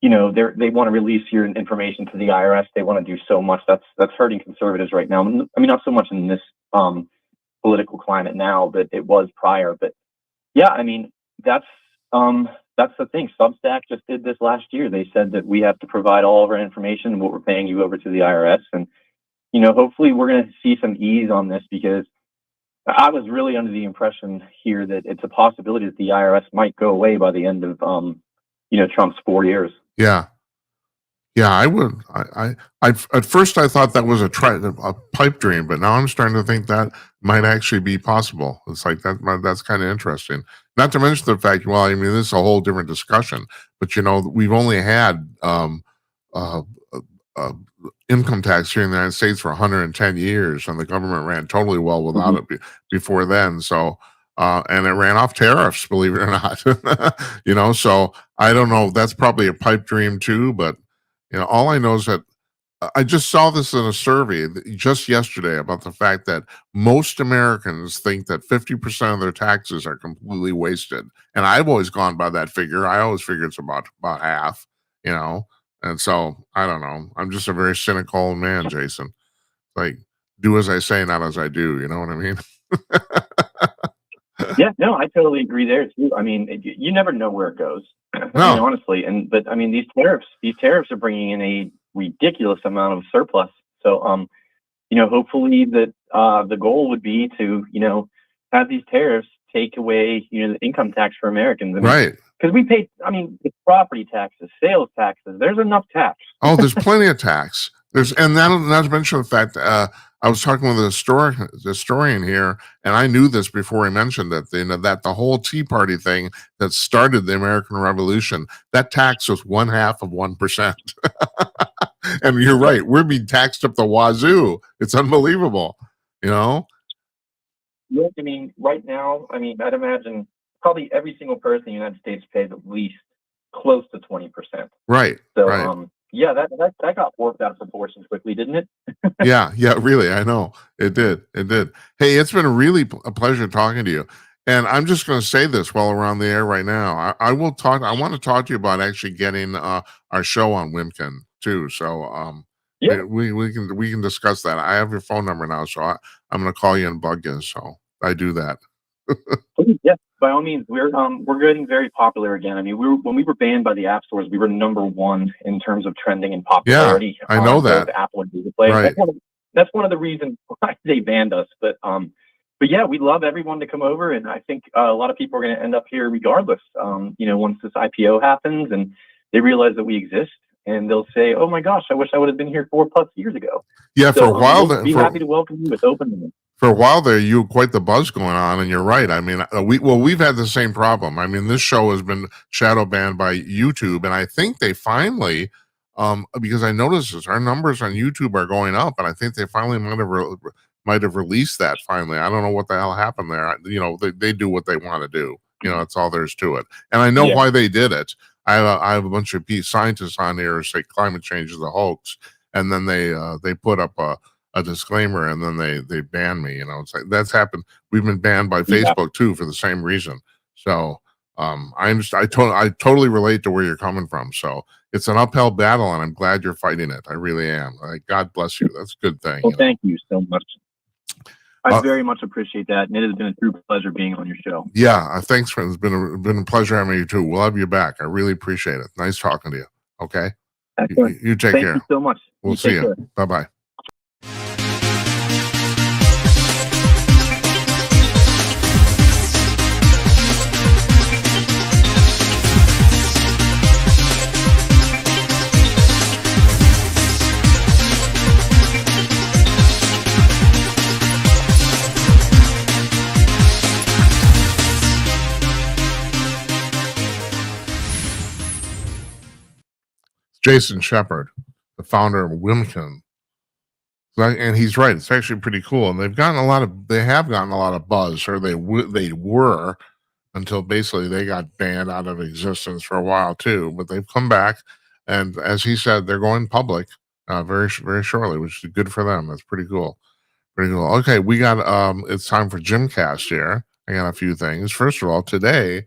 they want to release your information to the IRS. They want to do so much that's hurting conservatives right now. I mean, not so much in this political climate now, but it was prior. But yeah, I mean, that's the thing. Substack just did this last year. They said that we have to provide all of our information and what we're paying you over to the IRS, and hopefully we're going to see some ease on this, because I was really under the impression here that it's a possibility that the IRS might go away by the end of, Trump's 4 years. Yeah. Yeah, I would. I at first I thought that was a pipe dream, but now I'm starting to think that might actually be possible. It's like that's kind of interesting. Not to mention the fact, well, I mean, this is a whole different discussion, but we've only had uh, income tax here in the United States for 110 years, and the government ran totally well without it before then. So, and it ran off tariffs, believe it or not. So I don't know. That's probably a pipe dream too, but all I know is that I just saw this in a survey just yesterday about the fact that most Americans think that 50% of their taxes are completely wasted. And I've always gone by that figure. I always figure it's about half, And so I don't know. I'm just a very cynical man, Jason. Like, do as I say, not as I do. You know what I mean? Yeah, no, I totally agree there too. I mean, you never know where it goes. No. I mean, honestly, but I mean, these tariffs are bringing in a ridiculous amount of surplus. So, hopefully that the goal would be to, have these tariffs take away, the income tax for Americans. Right. because we pay. I mean, the property taxes, sales taxes. There's enough tax. Oh, there's plenty of tax. And not to mention the fact I was talking with a historian here, and I knew this before he mentioned it. That the whole Tea Party thing that started the American Revolution, that tax was 0.5%. And you're right, we're being taxed up the wazoo. It's unbelievable, you know. Yeah, I mean, right now, I mean, I'd imagine probably every single person in the United States pays at least close to 20%. Right. So, right. Yeah, that got worked out of proportion quickly, didn't it? Yeah, really, I know. It did. Hey, it's been really a pleasure talking to you. And I'm just going to say this while we're on the air right now. I want to talk to you about actually getting our show on Wimkin too. So Yeah. we can discuss that. I have your phone number now, so I'm going to call you and bug you. So I do that. Yeah, by all means, we're getting very popular again. I mean, when we were banned by the app stores, we were #1 in terms of trending and popularity. Yeah, I know on that. both Apple and Google Play. Right. That's one of the reasons why they banned us. But yeah, we'd love everyone to come over, and I think a lot of people are going to end up here regardless. Once this IPO happens and they realize that we exist, and they'll say, "Oh my gosh, I wish I would have been here 4+ years ago." Yeah, for a while. We'll be happy to welcome you with open arms. For a while there, you had quite the buzz going on, and you're right. I mean, we've had the same problem. I mean, this show has been shadow banned by YouTube, and I think they finally, because I noticed this, our numbers on YouTube are going up, and I think they finally might have released that finally. I don't know what the hell happened there. They do what they want to do. That's all there is to it. And I know why they did it. I have a bunch of scientists on here who say climate change is a hoax, and then they put up a disclaimer, and then they ban me. It's like that's happened. We've been banned by Facebook too for the same reason. So I understand. I totally relate to where you're coming from. So it's an uphill battle, and I'm glad you're fighting it. I really am. Like, God bless you. That's a good thing. Well, thank you so much. I very much appreciate that, and it has been a true pleasure being on your show. Yeah, thanks, friend. It's been a pleasure having you too. We'll have you back. I really appreciate it. Nice talking to you. Okay. Excellent. You take care. Thank you so much. We'll see you. Bye-bye. Jason Shepard, the founder of Wimkin. And he's right. It's actually pretty cool. And they have gotten a lot of buzz, or they were, until basically they got banned out of existence for a while too. But they've come back, and as he said, they're going public very very shortly, which is good for them. That's pretty cool. Pretty cool. Okay, we got it's time for Jimcast here. I got a few things. First of all, today,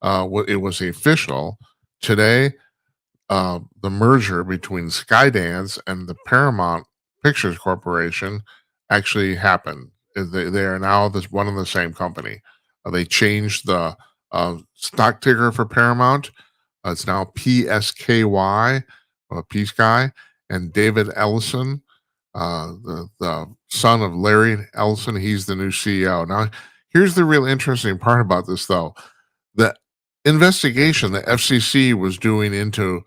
it was official today. The merger between Skydance and the Paramount Pictures Corporation actually happened. They are now one and the same company. They changed the stock ticker for Paramount. It's now PSKY, Peace Guy, and David Ellison, the son of Larry Ellison. He's the new CEO. Now, here's the real interesting part about this, though. The investigation the FCC was doing into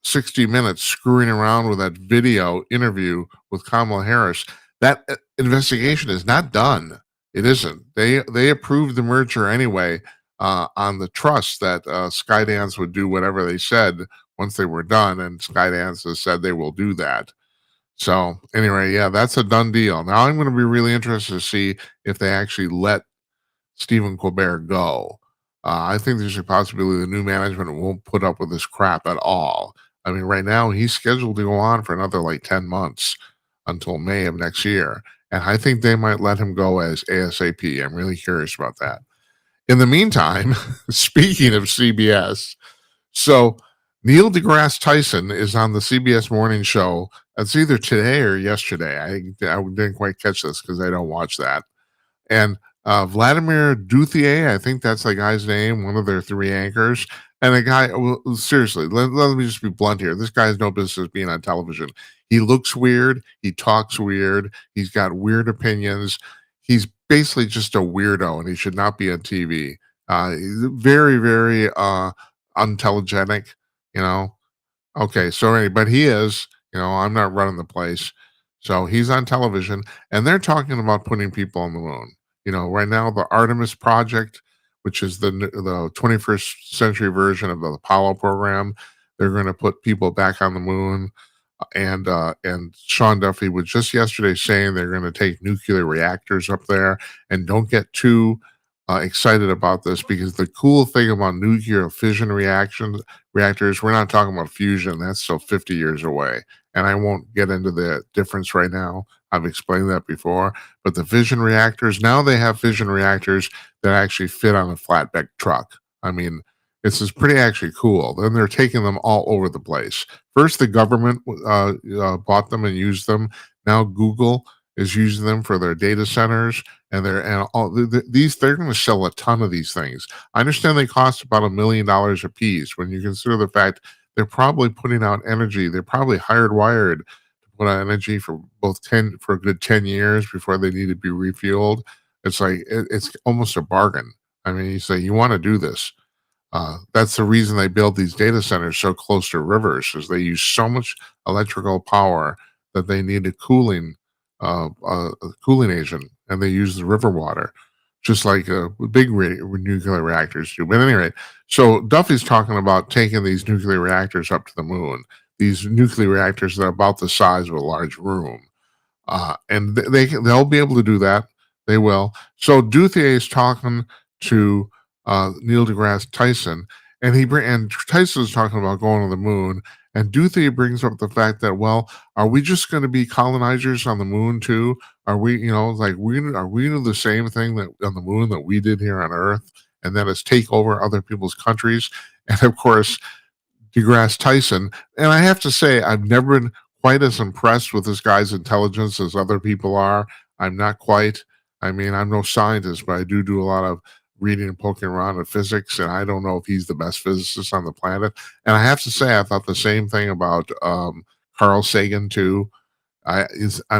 60 Minutes, screwing around with that video interview with Kamala Harris, that investigation is not done. It isn't. They approved the merger anyway on the trust that Skydance would do whatever they said once they were done, and Skydance has said they will do that. So anyway, yeah, that's a done deal. Now I'm going to be really interested to see if they actually let Stephen Colbert go. I think there's a possibility the new management won't put up with this crap at all. I mean, right now he's scheduled to go on for another like 10 months until May of next year. And I think they might let him go as ASAP. I'm really curious about that. In the meantime, speaking of CBS, so Neil deGrasse Tyson is on the CBS morning show. It's either today or yesterday. I didn't quite catch this because I don't watch that. And Vladimir Duthier, I think that's the guy's name, one of their 3 anchors. And a guy, well, seriously, let me just be blunt here. This guy has no business being on television. He looks weird. He talks weird. He's got weird opinions. He's basically just a weirdo, and he should not be on TV. He's very, very untelegenic, you know. Okay, so but he is, I'm not running the place. So he's on television and they're talking about putting people on the moon. Right now the Artemis project, which is the 21st century version of the Apollo program, they're going to put people back on the moon. And Sean Duffy was just yesterday saying they're going to take nuclear reactors up there, and don't get too excited about this, because the cool thing about nuclear fission reactors, we're not talking about fusion. That's still 50 years away. And I won't get into the difference right now. I've explained that before. But the fission reactors, now they have fission reactors that actually fit on a flatbed truck. I mean, this is pretty actually cool. Then they're taking them all over the place. First, the government bought them and used them. Now Google is using them for their data centers, and they're going to sell a ton of these things. I understand they cost about $1 million a piece. When you consider the fact they're probably putting out energy, they're probably hardwired to put out energy for for a good 10 years before they need to be refueled. It's like it's almost a bargain. I mean, you say you want to do this. That's the reason they build these data centers so close to rivers, is they use so much electrical power that they need a cooling agent, and they use the river water, just like big nuclear reactors do. But anyway, so Duffy's talking about taking these nuclear reactors up to the moon. These nuclear reactors that are about the size of a large room, and they'll be able to do that. They will. So Duthier is talking to Neil deGrasse Tyson, and Tyson's talking about going to the moon, and Duthier brings up the fact that, well, are we just going to be colonizers on the moon too? Are we, like are we going to do the same thing that on the moon that we did here on Earth, and that is take over other people's countries? And of course, deGrasse Tyson, and I have to say, I've never been quite as impressed with this guy's intelligence as other people are. I'm not quite. I mean, I'm no scientist, but I do a lot of reading and poking around in physics, and I don't know if he's the best physicist on the planet. And I have to say, I thought the same thing about Carl Sagan too. I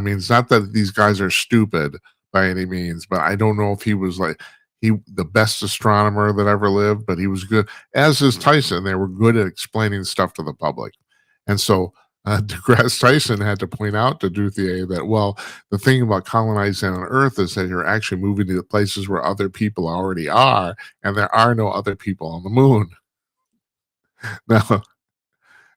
mean, it's not that these guys are stupid by any means, but I don't know if he was like the best astronomer that ever lived, but he was good. As is Tyson, they were good at explaining stuff to the public. And so deGrasse Tyson had to point out to Duthier that, well, the thing about colonizing on Earth is that you're actually moving to places where other people already are, and there are no other people on the moon. Now,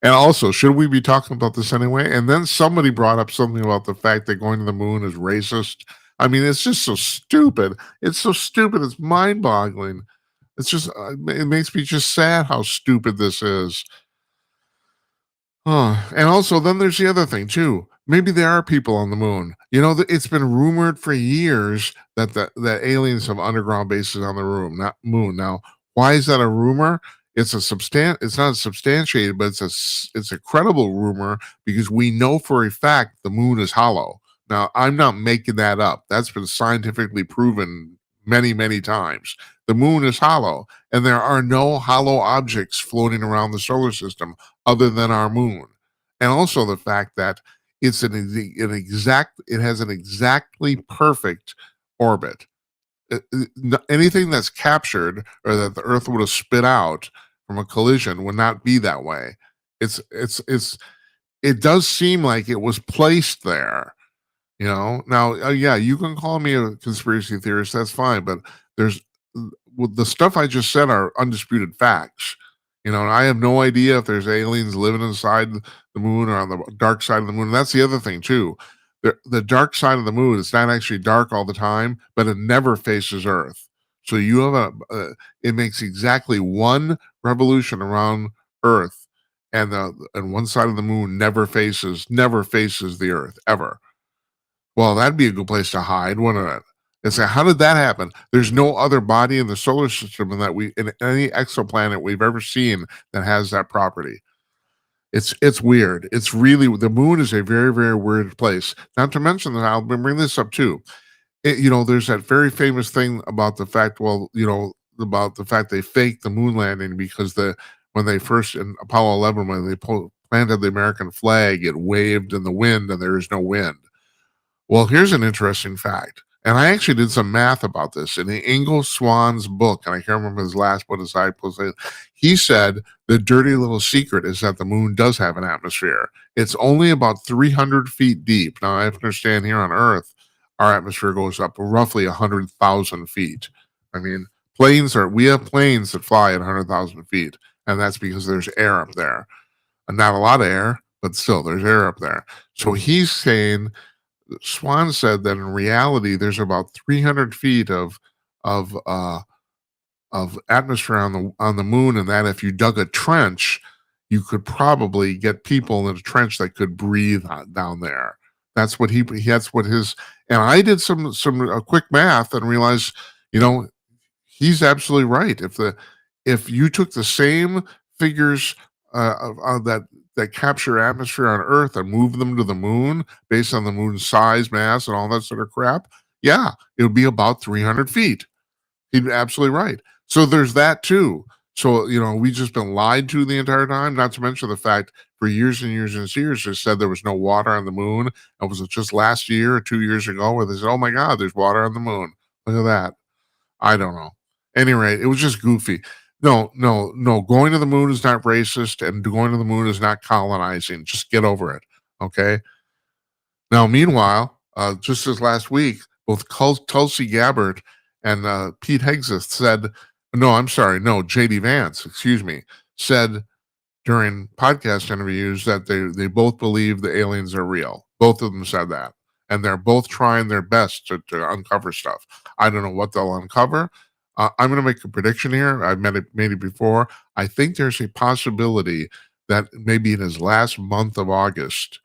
and also, should we be talking about this anyway? And then somebody brought up something about the fact that going to the moon is racist. I mean, it's just so stupid. It's so stupid. It's mind-boggling. It's just, it makes me just sad how stupid this is. And also, then there's the other thing too. Maybe there are people on the moon. It's been rumored for years that that aliens have underground bases on the moon. Now, why is that a rumor? It's not substantiated, but it's a credible rumor, because we know for a fact the moon is hollow. Now, I'm not making that up. That's been scientifically proven many, many times. The moon is hollow, and there are no hollow objects floating around the solar system other than our moon. And also the fact that it has an exactly perfect orbit. Anything that's captured or that the Earth would have spit out from a collision would not be that way. It does seem like it was placed there. Now, yeah, you can call me a conspiracy theorist. That's fine, but there's the stuff I just said are undisputed facts. And I have no idea if there's aliens living inside the moon or on the dark side of the moon. And that's the other thing too. The dark side of the moon, it's not actually dark all the time, but it never faces Earth. So you have it makes exactly one revolution around Earth, and one side of the moon never faces the Earth ever. Well, that'd be a good place to hide, wouldn't it? And say, how did that happen? There's no other body in the solar system in any exoplanet we've ever seen that has that property. It's weird. It's really, the moon is a very, very weird place. Not to mention that, I'll bring this up too. There's that very famous thing about the fact, about the fact they faked the moon landing, because when they first in Apollo 11, when they planted the American flag, it waved in the wind, and there is no wind. Well, here's an interesting fact, And I actually did some math about this in the Ingle Swan's book, and I can't remember his last book. He said the dirty little secret is that the moon does have an atmosphere. It's only about 300 feet deep. Now, I understand here on Earth, our atmosphere goes up roughly 100,000 feet. I mean, we have planes that fly at 100,000 feet, and that's because there's air up there. And not a lot of air, but still, there's air up there. So he's saying, Swan said that in reality, there's about 300 feet of atmosphere on the moon, and that if you dug a trench, you could probably get people in a trench that could breathe down there. That's what that's what his. And I did some quick math and realized, he's absolutely right. If you took the same figures that capture atmosphere on Earth and move them to the moon based on the moon's size, mass, and all that sort of crap, yeah, it would be about 300 feet. He'd be absolutely right. So there's that too. So, we've just been lied to the entire time, not to mention the fact for years and years and years, they said there was no water on the moon. And was it just last year or 2 years ago where they said, oh my God, there's water on the moon? Look at that. I don't know. Anyway, it was just goofy. No. Going to the moon is not racist, and going to the moon is not colonizing. Just get over it. Okay. Now, meanwhile, just as last week, both Tulsi Gabbard and Pete Hegseth said, JD Vance, excuse me, said during podcast interviews that they both believe the aliens are real. Both of them said that. And they're both trying their best to uncover stuff. I don't know what they'll uncover. I'm going to make a prediction here. I've made it before. I think there's a possibility that maybe in his last month of August,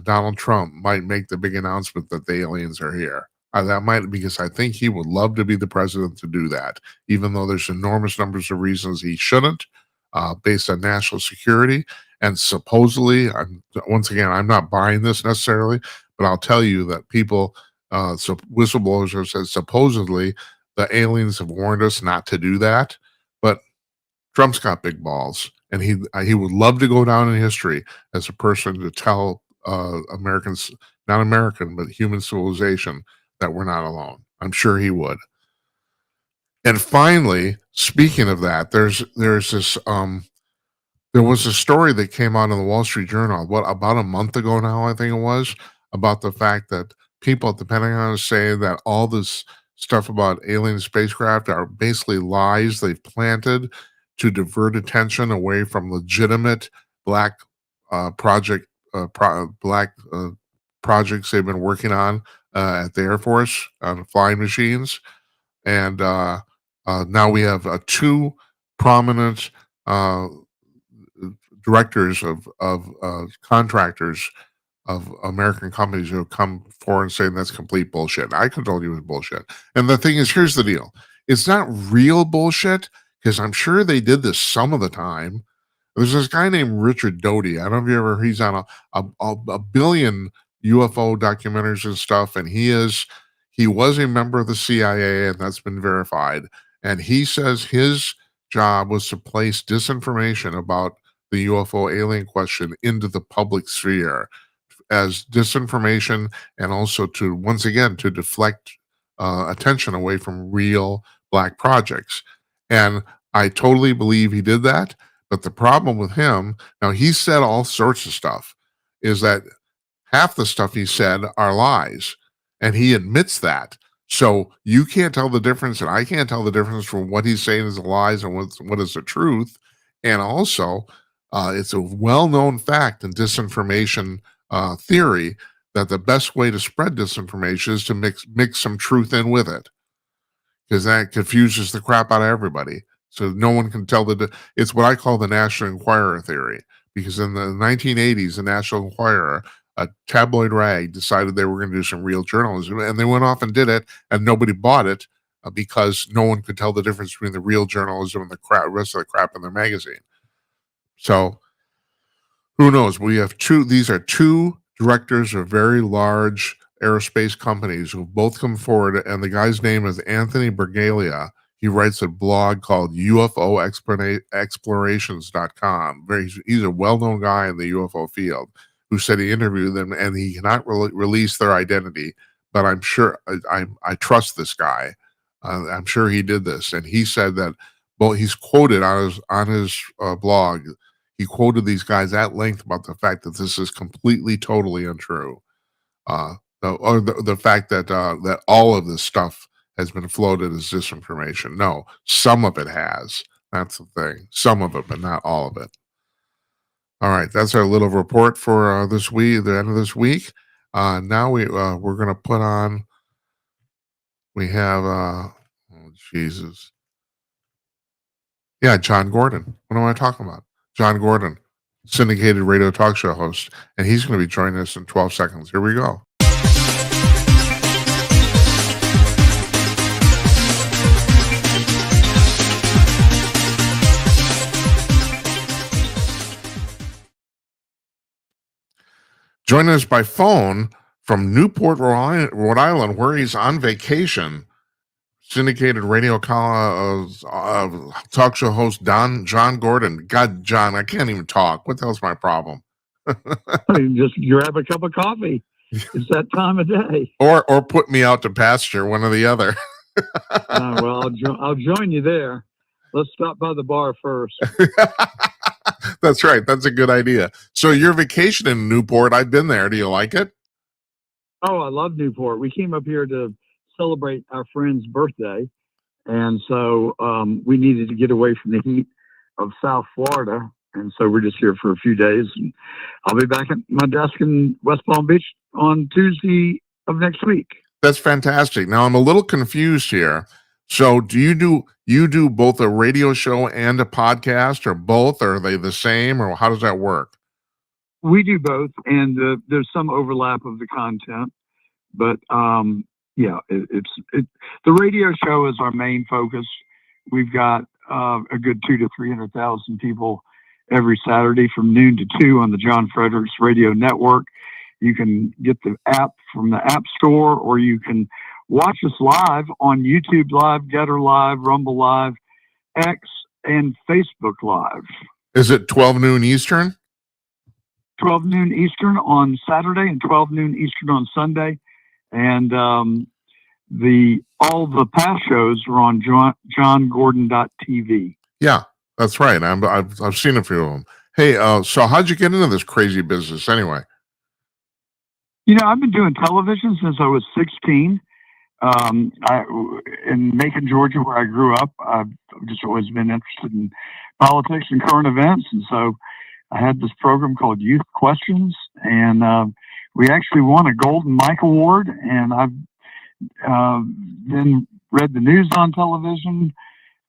Donald Trump might make the big announcement that the aliens are here. That might, because I think he would love to be the president to do that, even though there's enormous numbers of reasons he shouldn't, based on national security. And supposedly, once again, I'm not buying this necessarily, but I'll tell you that people, whistleblowers have said supposedly the aliens have warned us not to do that. But Trump's got big balls, and he would love to go down in history as a person to tell Americans, not American, but human civilization, that we're not alone. I'm sure he would. And finally, speaking of that, there's this there was a story that came out in the Wall Street Journal about a month ago now, I think it was, about the fact that people at the Pentagon are saying that all this stuff about alien spacecraft are basically lies they've planted to divert attention away from legitimate black projects they've been working on at the Air Force on flying machines. And now we have two prominent directors of contractors of American companies who have come forward and saying that's complete bullshit. I could told you it was bullshit. And the thing is, here's the deal. It's not real bullshit, because I'm sure they did this some of the time. There's this guy named Richard Doty. I don't know if he's on a billion UFO documentaries and stuff, and he was a member of the CIA, and that's been verified. And he says his job was to place disinformation about the UFO alien question into the public sphere as disinformation, and also to, once again, to deflect attention away from real black projects. And I totally believe he did that. But the problem with him, now he said all sorts of stuff, is that half the stuff he said are lies. And he admits that. So you can't tell the difference, and I can't tell the difference from what he's saying is lies and what is the truth. And also, it's a well-known fact in disinformation theory that the best way to spread disinformation is to mix some truth in with it, because that confuses the crap out of everybody. So no one can tell it's what I call the National Enquirer theory, because in the 1980s, the National Enquirer, a tabloid rag, decided they were going to do some real journalism, and they went off and did it, and nobody bought it because no one could tell the difference between the real journalism and the rest of the crap in their magazine. So who knows? These are two directors of very large aerospace companies who both come forward, and the guy's name is Anthony Bergalia. He writes a blog called UFOexplorations.com. He's a well-known guy in the UFO field, who said he interviewed them, and he cannot release their identity, but I'm sure I trust this guy. I'm sure he did this, and he said that. Well, he's quoted on his blog. He quoted these guys at length about the fact that this is completely, totally untrue. The fact that that all of this stuff has been floated as disinformation. No, some of it has. That's the thing. Some of it, but not all of it. All right, that's our little report for this week. The end of this week. Now we're going to put on. We have. Oh Jesus. Yeah, John Gordon. What am I talking about? John Gordon, syndicated radio talk show host, and he's going to be joining us in 12 seconds. Here we go. Joining us by phone from Newport, Rhode Island, where he's on vacation, syndicated radio talk show host John Gordon. God, John, I can't even talk. What the hell's my problem? Just grab a cup of coffee. It's that time of day. Or put me out to pasture, one or the other. Well, I'll join you there. Let's stop by the bar first. That's right. That's a good idea. So your vacation in Newport, I've been there. Do you like it? Oh, I love Newport. We came up here to celebrate our friend's birthday. And so we needed to get away from the heat of South Florida. And so we're just here for a few days. And I'll be back at my desk in West Palm Beach on Tuesday of next week. That's fantastic. Now I'm a little confused here. So do you do both a radio show and a podcast, or both? Or are they the same, or how does that work? We do both, and there's some overlap of the content, but yeah, the radio show is our main focus. We've got a good 200,000 to 300,000 people every Saturday from noon to 2 on the John Fredericks Radio Network. You can get the app from the App Store, or you can watch us live on YouTube Live, Getter Live, Rumble Live, X, and Facebook Live. Is it 12 noon Eastern? 12 noon Eastern on Saturday and 12 noon Eastern on Sunday. And all the past shows are on johngordon.tv. Yeah, that's right. I've seen a few of them. Hey, so how'd you get into this crazy business anyway? You know, I've been doing television since I was 16. In Macon, Georgia, where I grew up, I've just always been interested in politics and current events. And so I had this program called Youth Questions, and we actually won a Golden Mike Award. And I've then read the news on television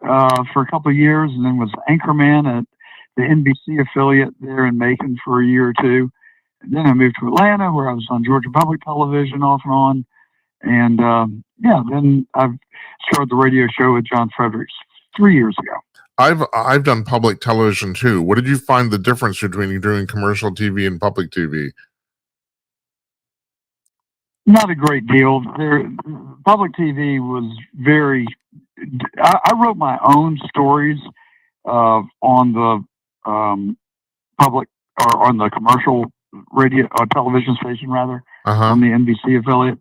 for a couple of years, and then was anchorman at the NBC affiliate there in Macon for a year or two. And then I moved to Atlanta, where I was on Georgia Public Television off and on. And then I've started the radio show with John Fredericks 3 years ago. I've done public television too. What did you find the difference between doing commercial TV and public TV? Not a great deal. Public TV was very. I wrote my own stories on the public or on the commercial radio or television station rather on the NBC affiliate.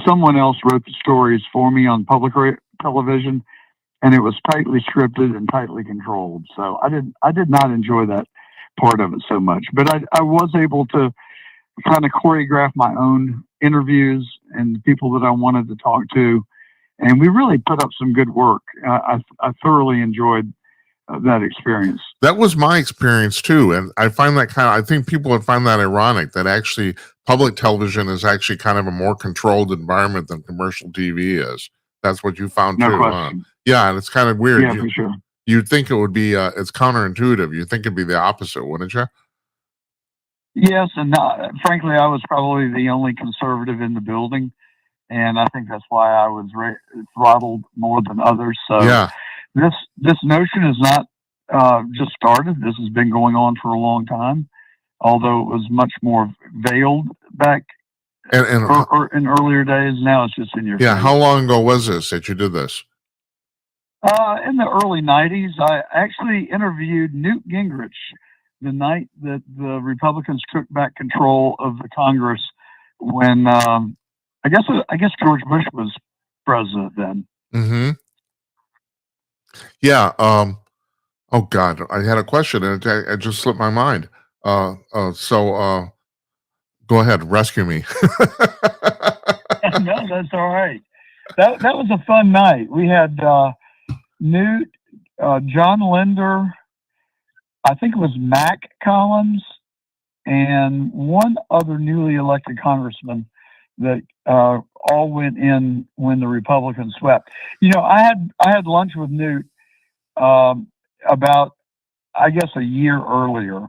Someone else wrote the stories for me on public television, and it was tightly scripted and tightly controlled. So I did not enjoy that part of it so much, but I was able to kind of choreograph my own interviews and the people that I wanted to talk to. And we really put up some good work. I thoroughly enjoyed that experience. That was my experience too. And I find that I think people would find that ironic that actually public television is actually kind of a more controlled environment than commercial TV is. That's what you found too, huh? Yeah, and it's kind of weird. Yeah, for sure. You'd think it would be, it's counterintuitive. You'd think it'd be the opposite, wouldn't you? Yes, and frankly, I was probably the only conservative in the building, and I think that's why I was throttled more than others. So yeah. This notion is not just started. This has been going on for a long time, although it was much more veiled back or in earlier days. Now it's just in your face. How long ago was this that you did this? In the early 90s. I actually interviewed Newt Gingrich the night that the Republicans took back control of the Congress when I guess George Bush was president then. Mm-hmm. Yeah. Oh God, I had a question and it just slipped my mind. So go ahead, rescue me. No, that's all right. That was a fun night. We had Newt, John Linder, I think it was Mac Collins, and one other newly elected congressman that all went in when the Republicans swept. You know, I had lunch with Newt about, I guess, a year earlier,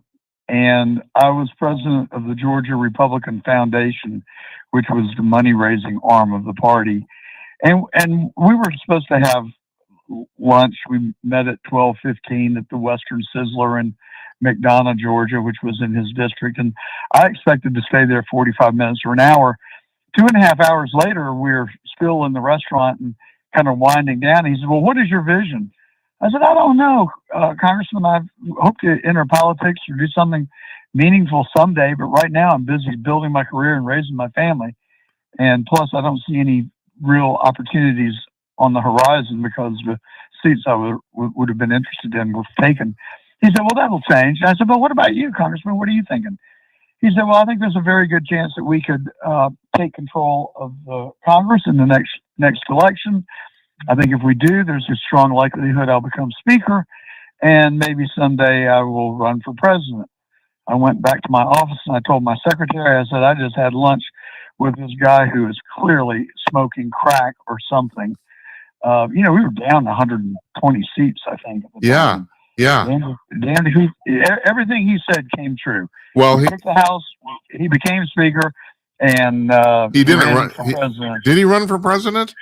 and I was president of the Georgia Republican Foundation, which was the money raising arm of the party, and we were supposed to have lunch. We met at 12:15 at the Western Sizzler in McDonough, Georgia, which was in his district, and I expected to stay there 45 minutes or an hour. 2.5 hours later, we're still in the restaurant and kind of winding down. He said, "Well, what is your vision?" I said, "I don't know, Congressman. I hope to enter politics or do something meaningful someday, but right now I'm busy building my career and raising my family. And plus, I don't see any real opportunities on the horizon because the seats I would have been interested in were taken." He said, "Well, that'll change." And I said, "But what about you, Congressman? What are you thinking?" He said, "Well, I think there's a very good chance that we could take control of the Congress in the next election. I think if we do, there's a strong likelihood I'll become Speaker, and maybe someday I will run for president." I went back to my office and I told my secretary, I said, "I just had lunch with this guy who is clearly smoking crack or something." You know, we were down 120 seats, I think, at the time. Yeah. Everything he said came true. Well, He took the House, he became Speaker, and he didn't run for president. Did he run for president?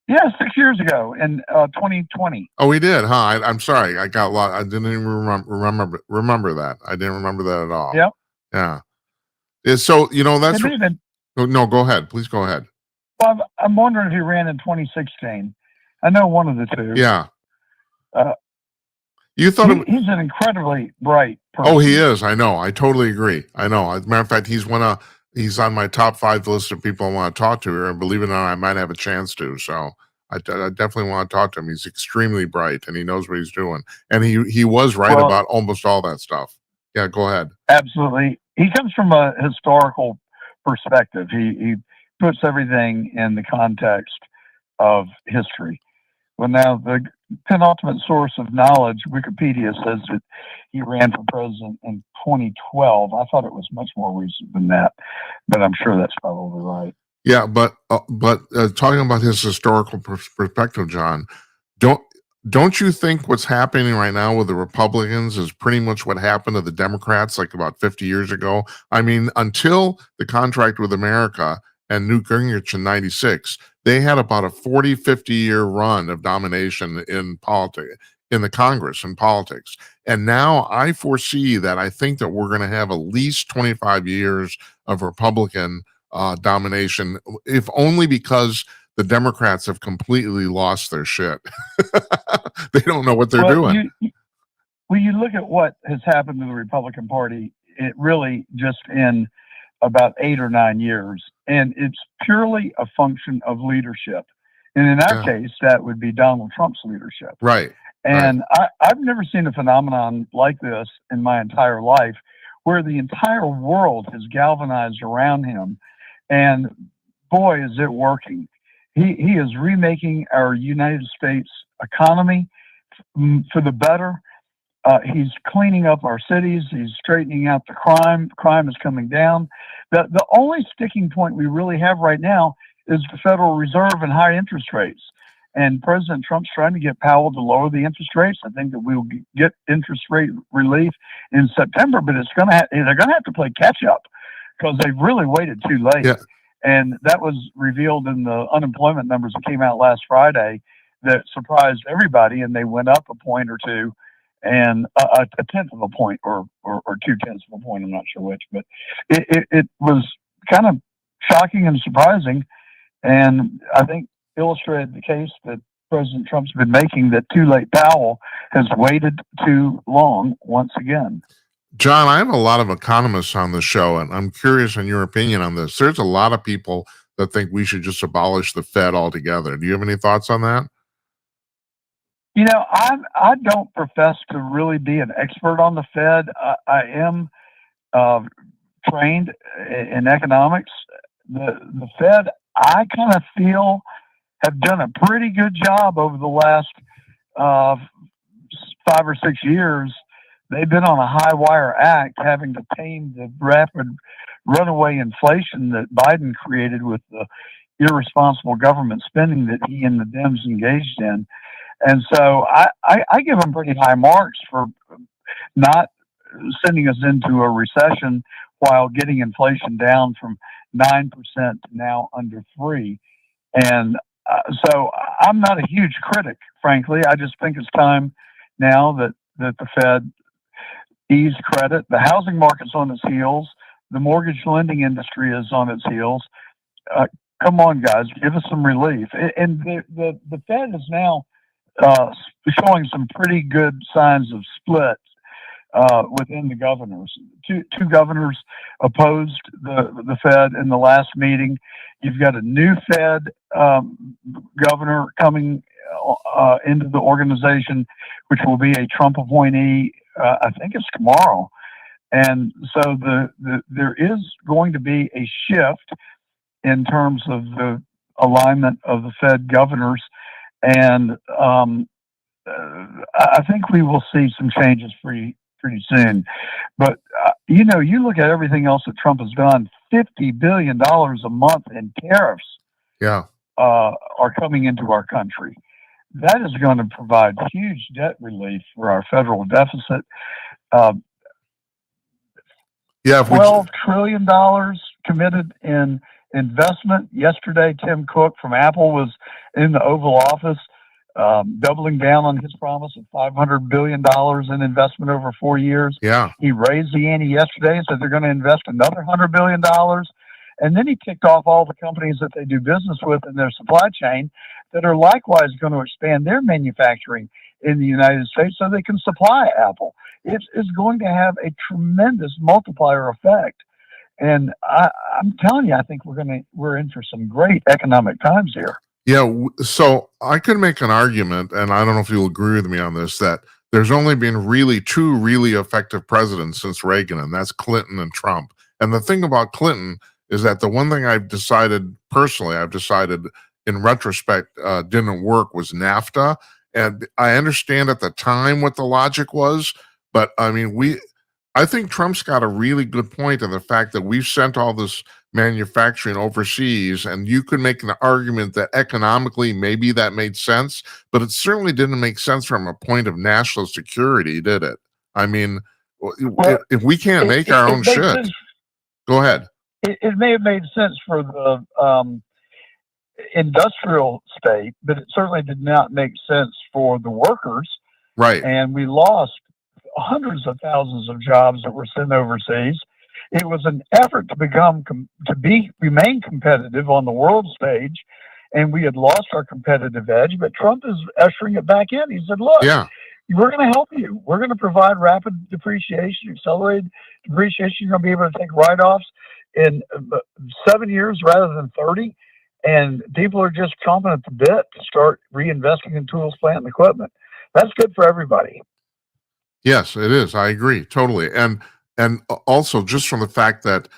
Yeah, 6 years ago in 2020. Oh, he did, huh? I'm sorry, I got a lot. I didn't even remember that. I didn't remember that at all. Yep. Yeah. So you know that's. No, go ahead. Please go ahead. Well, I'm wondering if he ran in 2016. I know one of the two. Yeah. You thought he's an incredibly bright person. Oh, he is. I know. I totally agree. I know. As a matter of fact, he's on my top 5 list of people I want to talk to, and believe it or not, I might have a chance to. So I definitely want to talk to him. He's extremely bright, and he knows what he's doing. And he was right about almost all that stuff. Yeah, go ahead. Absolutely. He comes from a historical perspective. He puts everything in the context of history. Well, now the penultimate source of knowledge, Wikipedia, says that he ran for president in 2012. I thought it was much more recent than that, but I'm sure that's probably right. Yeah, but talking about his historical perspective, John, don't you think what's happening right now with the Republicans is pretty much what happened to the Democrats like about 50 years ago? I mean, until the contract with America and Newt Gingrich in 96, they had about a 40, 50-year run of domination in politics, in the Congress and politics. And now I foresee that I think that we're going to have at least 25 years of Republican domination, if only because the Democrats have completely lost their shit. They don't know what they're doing. When you look at what has happened to the Republican Party, it really just in about 8 or 9 years, and it's purely a function of leadership. And in our case, that would be Donald Trump's leadership. Right. And I've never seen a phenomenon like this in my entire life, where the entire world has galvanized around him. And boy, is it working. He is remaking our United States economy for the better. He's cleaning up our cities. He's straightening out the crime. Crime is coming down. The only sticking point we really have right now is the Federal Reserve and high interest rates. And President Trump's trying to get Powell to lower the interest rates. I think that we'll get interest rate relief in September, but they're going to have to play catch up because they've really waited too late. Yeah. And that was revealed in the unemployment numbers that came out last Friday that surprised everybody, and they went up a point or two, and a tenth of a point or 2/10 of a point. I'm not sure which, but it was kind of shocking and surprising. And I think illustrated the case that President Trump's been making, that too late Powell has waited too long once again. John, I have a lot of economists on the show, and I'm curious on your opinion on this. There's a lot of people that think we should just abolish the Fed altogether. Do you have any thoughts on that? You know, I don't profess to really be an expert on the Fed. I am trained in economics. The Fed, I kind of feel, have done a pretty good job over the last 5 or 6 years. They've been on a high wire act, having to tame the rapid runaway inflation that Biden created with the irresponsible government spending that he and the Dems engaged in. And so I give them pretty high marks for not sending us into a recession while getting inflation down from 9% to now under 3%. And so I'm not a huge critic, frankly. I just think it's time now that the Fed ease credit. The housing market's on its heels. The mortgage lending industry is on its heels. Come on, guys, give us some relief. And the Fed is now showing some pretty good signs of split within the governors. Two governors opposed the Fed in the last meeting. You've got a new Fed governor coming into the organization, which will be a Trump appointee. I think it's tomorrow. And so there is going to be a shift in terms of the alignment of the Fed governors. And I think we will see some changes pretty soon. But, you know, you look at everything else that Trump has done, $50 billion a month in tariffs are coming into our country. That is going to provide huge debt relief for our federal deficit. $12 trillion committed in investment. Yesterday, Tim Cook from Apple was in the Oval Office, doubling down on his promise of $500 billion in investment over 4 years. Yeah. He raised the ante yesterday and said they're going to invest another $100 billion. And then he ticked off all the companies that they do business with in their supply chain that are likewise going to expand their manufacturing in the United States so they can supply Apple. It's going to have a tremendous multiplier effect. And I'm telling you, I think we're in for some great economic times here. Yeah, so I could make an argument, and I don't know if you'll agree with me on this, that there's only been really two really effective presidents since Reagan, and that's Clinton and Trump. And the thing about Clinton is that the one thing I've decided in retrospect didn't work was NAFTA. And I understand at the time what the logic was, but I mean, I think Trump's got a really good point in the fact that we've sent all this manufacturing overseas, and you could make an argument that economically maybe that made sense, but it certainly didn't make sense from a point of national security, did it? I mean, if we can't make our own shit, go ahead. It may have made sense for the industrial state, but it certainly did not make sense for the workers. Right. And we lost hundreds of thousands of jobs that were sent overseas. It was an effort to remain competitive on the world stage, and we had lost our competitive edge. But Trump is ushering it back in. He said, "Look, we're going to help you. We're going to provide rapid depreciation, accelerated depreciation. You're going to be able to take write-offs in 7 years rather than 30." And people are just chomping at the bit to start reinvesting in tools, plant, and equipment. That's good for everybody. Yes, it is. I agree totally. And also just from the fact that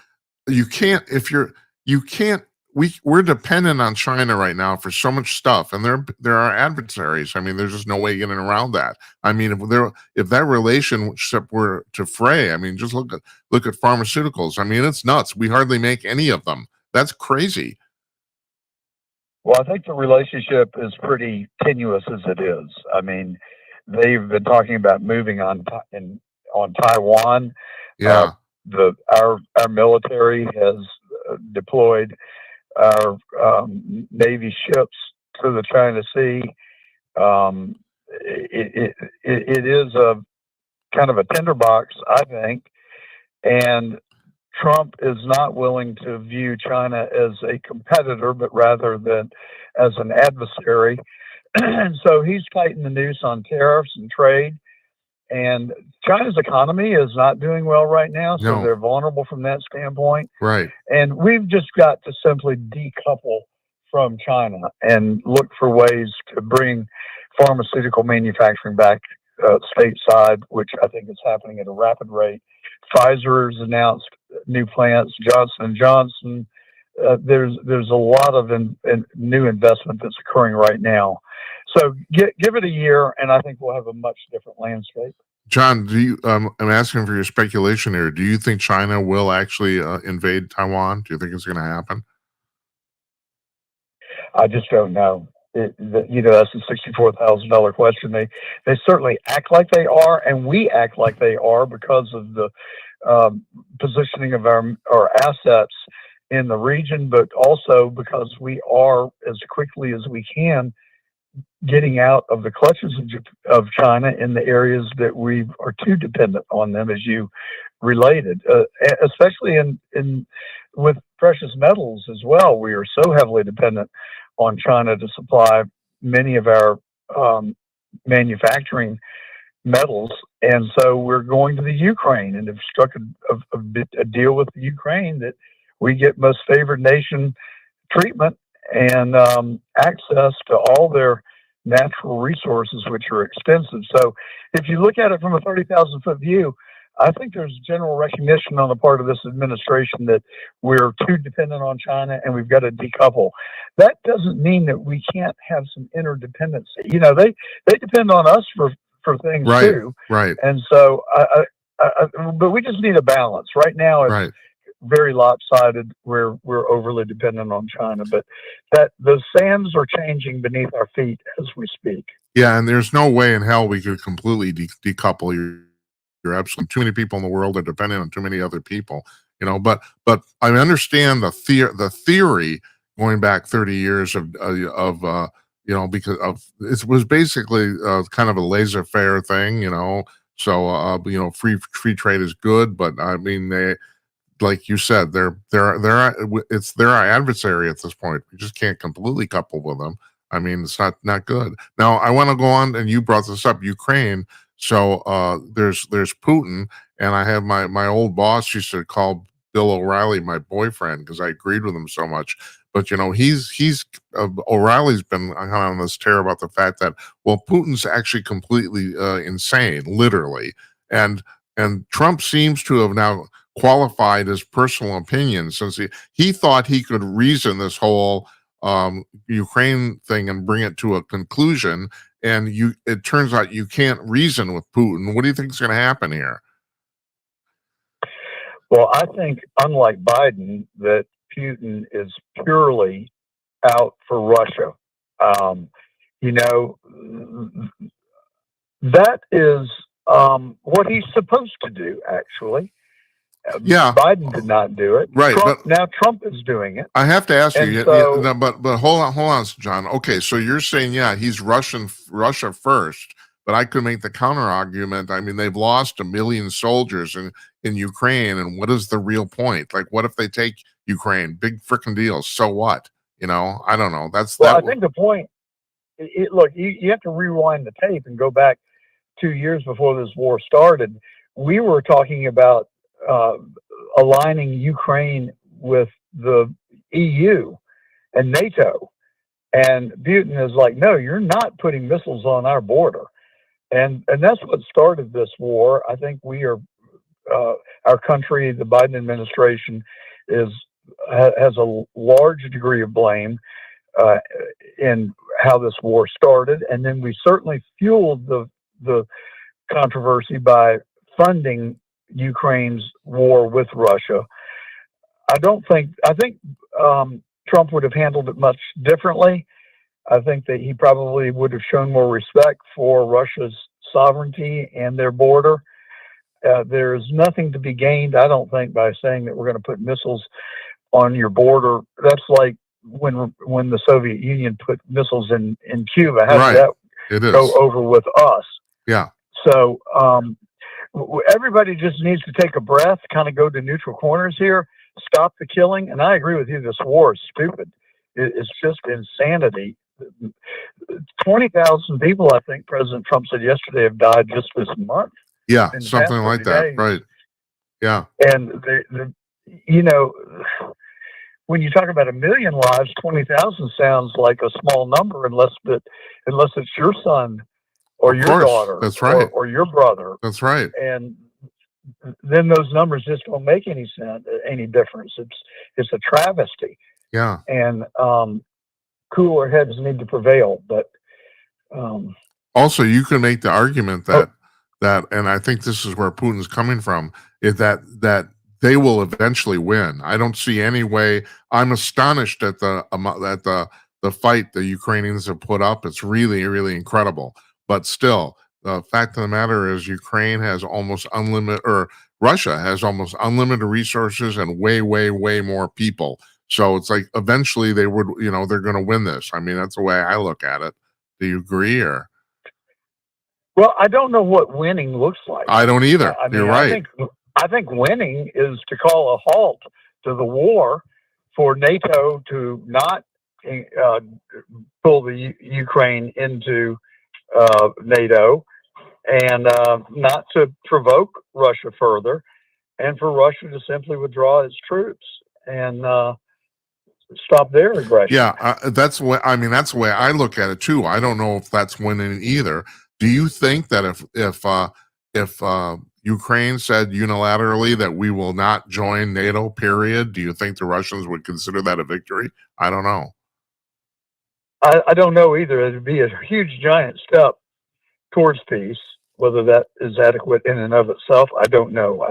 we're dependent on China right now for so much stuff, and they're our adversaries. I mean, there's just no way getting around that. I mean, if that relationship were to fray, I mean, just look at pharmaceuticals. I mean, it's nuts. We hardly make any of them. That's crazy. Well, I think the relationship is pretty tenuous as it is. I mean, they've been talking about moving on Taiwan. Yeah. Our military has deployed our Navy ships to the China Sea. It is a kind of a tinderbox, I think, and Trump is not willing to view China as a competitor, but rather than as an adversary. And so he's tightened the noose on tariffs and trade. And China's economy is not doing well right now, so No. they're vulnerable from that standpoint. Right. And we've just got to simply decouple from China and look for ways to bring pharmaceutical manufacturing back stateside, which I think is happening at a rapid rate. Pfizer has announced new plants. Johnson & Johnson. There's a lot of new investment that's occurring right now. So give it a year, and I think we'll have a much different landscape. John, do you? I'm asking for your speculation here. Do you think China will actually invade Taiwan? Do you think it's going to happen? I just don't know. That's a $64,000 question. They certainly act like they are, and we act like they are because of the positioning of our assets in the region, but also because we are, as quickly as we can, getting out of the clutches of China in the areas that we are too dependent on them, as you related, especially in with precious metals as well. We are so heavily dependent on China to supply many of our manufacturing metals, and so we're going to the Ukraine and have struck a deal with the Ukraine that we get most favored nation treatment and access to all their natural resources, which are extensive. So if you look at it from a 30,000-foot view, I think there's general recognition on the part of this administration that we're too dependent on China and we've got to decouple. That doesn't mean that we can't have some interdependency. They depend on us for things too. Right. And so, but we just need a balance. Right now, it's very lopsided. We're overly dependent on China, but the sands are changing beneath our feet as we speak. Yeah, and there's no way in hell we could completely decouple. You're absolutely too many people in the world are dependent on too many other people. But I understand the theory going back 30 years of because of it was basically kind of a laissez-faire thing. So free trade is good, but I mean they. Like you said, it's their adversary at this point. We just can't completely couple with them. I mean, it's not good. Now, I want to go on, and you brought this up, Ukraine. So there's Putin, and I have my old boss used to call Bill O'Reilly my boyfriend because I agreed with him so much. But he's O'Reilly's been on this tear about the fact that Putin's actually completely insane, literally, and Trump seems to have now qualified his personal opinion since he thought he could reason this whole Ukraine thing and bring it to a conclusion, and it turns out you can't reason with Putin. What do you think is going to happen here? Well, I think, unlike Biden, that Putin is purely out for Russia. That is what he's supposed to do, actually. Yeah, Biden did not do it. Right, now Trump is doing it. I have to ask you, so, but hold on, John. Okay, so you're saying, he's Russia first, but I could make the counter argument. I mean, they've lost 1 million soldiers in Ukraine, and what is the real point? Like, what if they take Ukraine? Big freaking deal. So what? I don't know. I think the point. Look, you have to rewind the tape and go back 2 years before this war started. We were talking about aligning Ukraine with the EU and NATO, and Putin is like, no, you're not putting missiles on our border, and that's what started this war. I think we are our country, the Biden administration, has a large degree of blame in how this war started, and then we certainly fueled the controversy by funding Ukraine's war with Russia. I think Trump would have handled it much differently. I think that he probably would have shown more respect for Russia's sovereignty and their border. There's nothing to be gained, I don't think, by saying that we're going to put missiles on your border. That's like when the Soviet Union put missiles in Cuba. How did that go over with us? Yeah. So everybody just needs to take a breath, kind of go to neutral corners here, stop the killing. And I agree with you, this war is stupid. It's just insanity. 20,000 people, I think President Trump said yesterday, have died just this month. Yeah, In the something past like 30 that. days. Right. Yeah. And you know, when you talk about 1 million lives, 20,000 sounds like a small number, unless it's your son or Of your course. daughter, That's right. or your brother. That's right. And then those numbers just don't make any sense, any difference. It's a travesty. Yeah. And cooler heads need to prevail. But also, you can make the argument that and I think this is where Putin's coming from, is that they will eventually win. I don't see any way. I'm astonished at the fight the Ukrainians have put up. It's really, really incredible. But still, the fact of the matter is Ukraine has almost unlimited, or Russia has almost unlimited resources and way, way, way more people. So it's like eventually they would, they're going to win this. I mean, that's the way I look at it. Do you agree? Or well, I don't know what winning looks like. I don't either. I mean, You're right. I think winning is to call a halt to the war, for NATO to not pull the Ukraine into NATO, and not to provoke Russia further, and for Russia to simply withdraw its troops and stop their aggression. Yeah, that's the way I look at it too. I don't know if that's winning either. Do you think that if Ukraine said unilaterally that we will not join NATO, period, do you think the Russians would consider that a victory? I don't know. I don't know either. It'd be a huge, giant step towards peace. Whether that is adequate in and of itself, I don't know.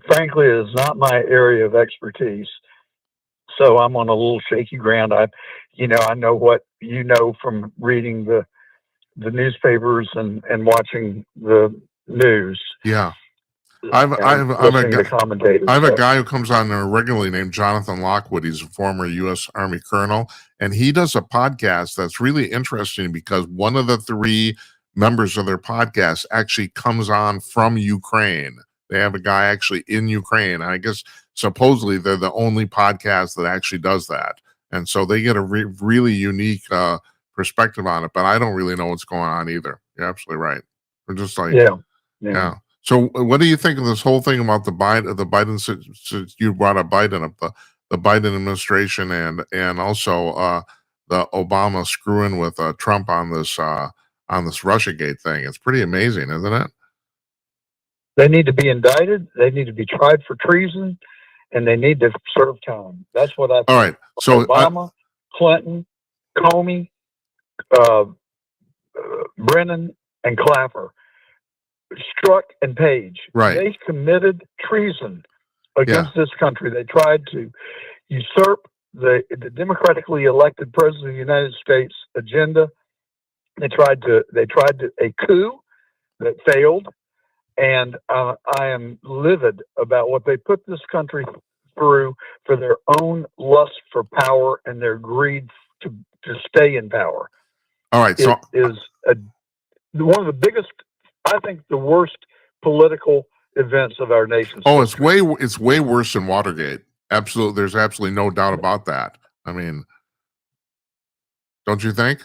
Frankly, it is not my area of expertise. So I'm on a little shaky ground. I know what you know from reading the newspapers and watching the news. Yeah. I have a guy who comes on there regularly named Jonathan Lockwood. He's a former U.S. Army colonel, and he does a podcast that's really interesting because one of the 3 members of their podcast actually comes on from Ukraine. They have a guy actually in Ukraine. I guess supposedly they're the only podcast that actually does that. And so they get a really unique perspective on it, but I don't really know what's going on either. You're absolutely right. We're just like, yeah. So what do you think of this whole thing about the Biden, since you brought up Biden, up the Biden administration and also the Obama screwing with Trump on this RussiaGate thing? It's pretty amazing, isn't it? They need to be indicted. They need to be tried for treason, and they need to serve time. That's what I think. All right. So Obama, Clinton, Comey, Brennan, and Clapper, Strzok, and Page. Right. They committed treason against this country. They tried to usurp the democratically elected president of the United States agenda. They tried a coup that failed. And I am livid about what they put this country through for their own lust for power and their greed to stay in power. All right. So it is one of the biggest, I think, the worst political events of our nation. Oh, it's way worse than Watergate. Absolutely. There's absolutely no doubt about that. I mean, don't you think?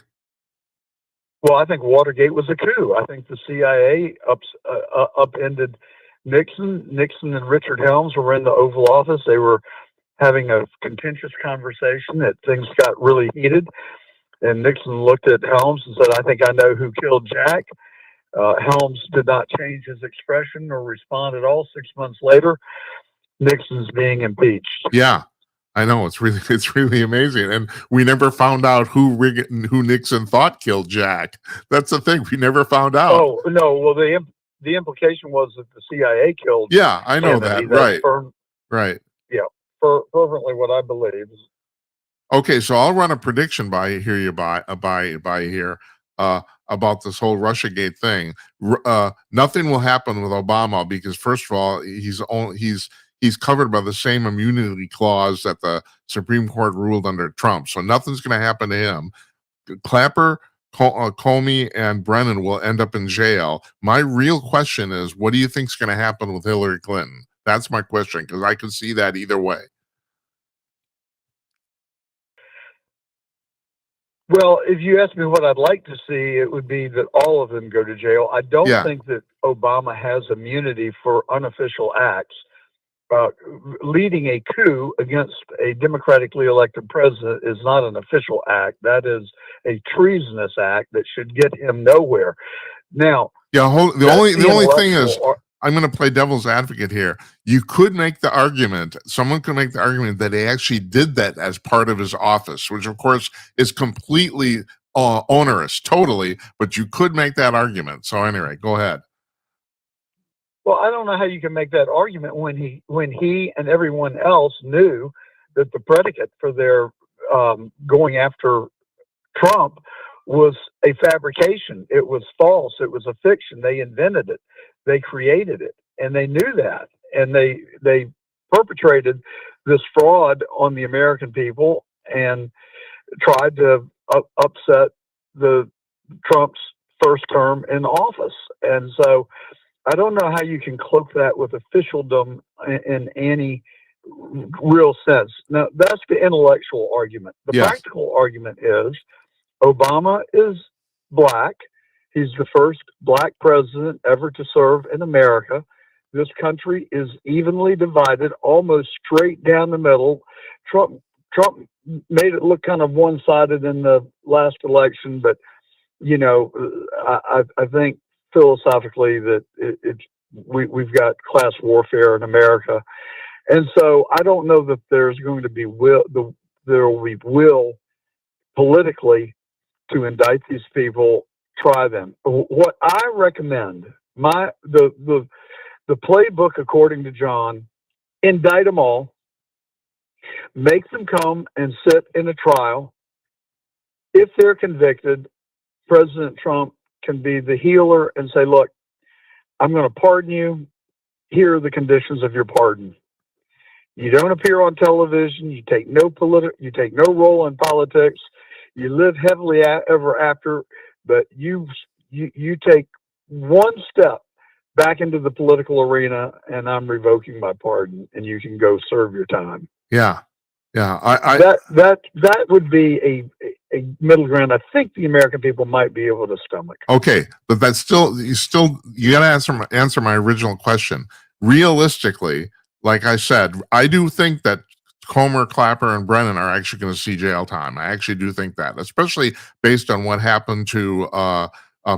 Well, I think Watergate was a coup. I think the CIA upended Nixon. Nixon and Richard Helms were in the Oval Office. They were having a contentious conversation that things got really heated. And Nixon looked at Helms and said, "I think I know who killed Jack." Helms did not change his expression or respond at all. 6 months later, Nixon's being impeached. Yeah. I know, it's really amazing, and we never found out who Nixon thought killed Jack. That's the thing, we never found out. Oh no! Well, the implication was that the CIA killed. Yeah, I know Kennedy. that. Right. Yeah, fervently what I believe. Okay, so I'll run a prediction by here about this whole RussiaGate thing. Nothing will happen with Obama because, first of all, he's covered by the same immunity clause that the Supreme Court ruled under Trump. So nothing's going to happen to him. Clapper, Comey, and Brennan will end up in jail. My real question is, what do you think is going to happen with Hillary Clinton? That's my question, because I could see that either way. Well, if you ask me what I'd like to see, it would be that all of them go to jail. I don't Yeah. think that Obama has immunity for unofficial acts. Leading a coup against a democratically elected president is not an official act. That is a treasonous act that should get him nowhere. Now, Yeah, the only thing is, intellectual I'm going to play devil's advocate here. You could make the argument, someone could make the argument that he actually did that as part of his office, which of course is completely onerous, totally, but you could make that argument. So anyway, go ahead. Well, I don't know how you can make that argument when he and everyone else knew that the predicate for their going after Trump was a fabrication. It was false. It was a fiction. They invented it. They created it, and they knew that, and they perpetrated this fraud on the American people and tried to upset the Trump's first term in office. And so I don't know how you can cloak that with officialdom in any real sense. Now, that's the intellectual argument. The Yes. practical argument is Obama is black. He's the first black president ever to serve in America. This country is evenly divided, almost straight down the middle. Trump made it look kind of one-sided in the last election, but you know, I think philosophically that we've got class warfare in America, and so I don't know that there's going to be there will be will politically to indict these people. Try them. What I recommend, the playbook according to John, indict them all, make them come and sit in a trial. If they're convicted, President Trump can be the healer and say, look, I'm going to pardon you. Here are the conditions of your pardon. You don't appear on television. You take no role in politics. You live heavily ever after, but you take one step back into the political arena, and I'm revoking my pardon, and you can go serve your time. Yeah. Yeah. That would be a middle ground. I think the American people might be able to stomach. Okay, but that's you got to answer my original question. Realistically, like I said, I do think that Comer, Clapper, and Brennan are actually going to see jail time. I actually do think that, especially based on what happened to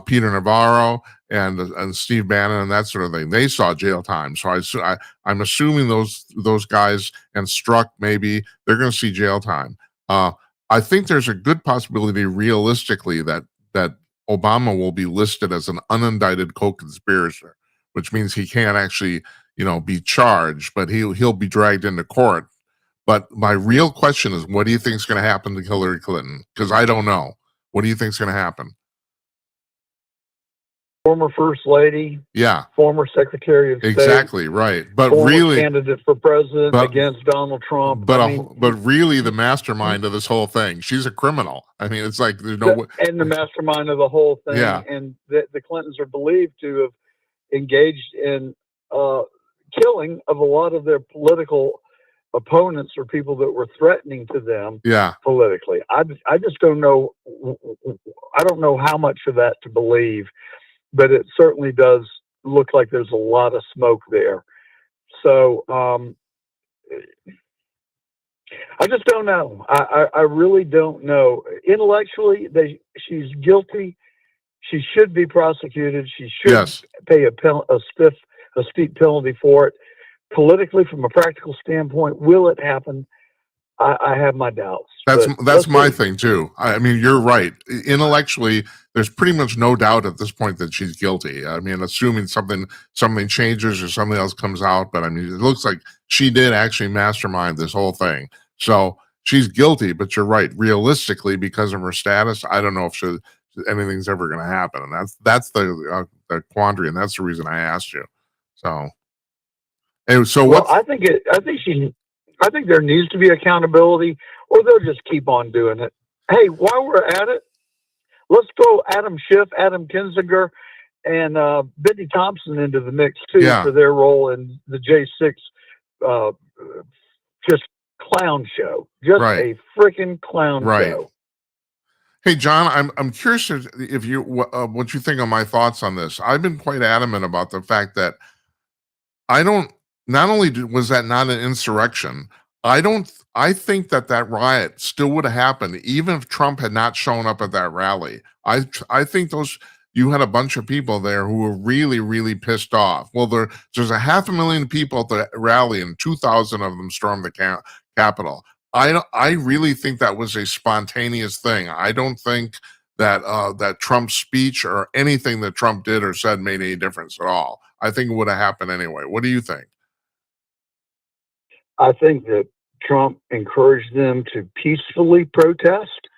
Peter Navarro and Steve Bannon and that sort of thing. They saw jail time, so I'm assuming those guys and Strzok maybe they're going to see jail time. I think there's a good possibility, realistically, that Obama will be listed as an unindicted co-conspirator, which means he can't actually, be charged, but he'll be dragged into court. But my real question is, what do you think is going to happen to Hillary Clinton? Because I don't know. What do you think is going to happen? Former First Lady, yeah, former Secretary of State, exactly right. But really, candidate for president against Donald Trump. But really, the mastermind of this whole thing. She's a criminal. I mean, it's like there's no and the mastermind of the whole thing. Yeah. And the Clintons are believed to have engaged in killing of a lot of their political opponents or people that were threatening to them. Yeah. Politically, I just don't know. I don't know how much of that to believe. But it certainly does look like there's a lot of smoke there. So I just don't know. I really don't know. Intellectually, she's guilty. She should be prosecuted. She should pay a steep penalty for it. Politically, from a practical standpoint, will it happen? I have my doubts. That's my thing too. I mean, you're right. Intellectually, there's pretty much no doubt at this point that she's guilty. I mean, assuming something changes or something else comes out, but I mean, it looks like she did actually mastermind this whole thing. So she's guilty, but you're right. Realistically, because of her status, I don't know if anything's ever going to happen, and that's the quandary, and that's the reason I asked you. So, anyway, I think there needs to be accountability, or they'll just keep on doing it. Hey, while we're at it, let's throw Adam Schiff, Adam Kinzinger, and Benny Thompson into the mix too for their role in the J6 just clown show. Just a freaking clown show. Hey, John, I'm curious if you what you think of my thoughts on this. I've been quite adamant about the fact that I don't. Not only was that not an insurrection, I don't. I think that that riot still would have happened even if Trump had not shown up at that rally. I think those you had a bunch of people there who were really really pissed off. Well, there's a 500,000 people at the rally, and 2,000 of them stormed the Capitol. I really think that was a spontaneous thing. I don't think that that Trump's speech or anything that Trump did or said made any difference at all. I think it would have happened anyway. What do you think? I think that Trump encouraged them to peacefully protest,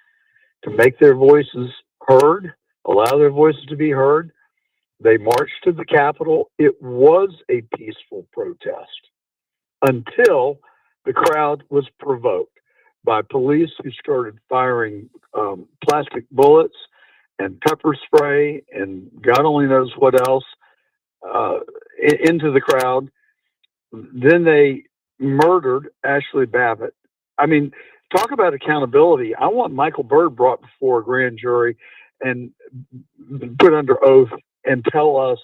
to make their voices heard, allow their voices to be heard. They marched to the Capitol. It was a peaceful protest until the crowd was provoked by police who started firing plastic bullets and pepper spray and God only knows what else into the crowd. Then they murdered Ashley Babbitt. I mean, talk about accountability. I want Michael Byrd brought before a grand jury and put under oath and tell us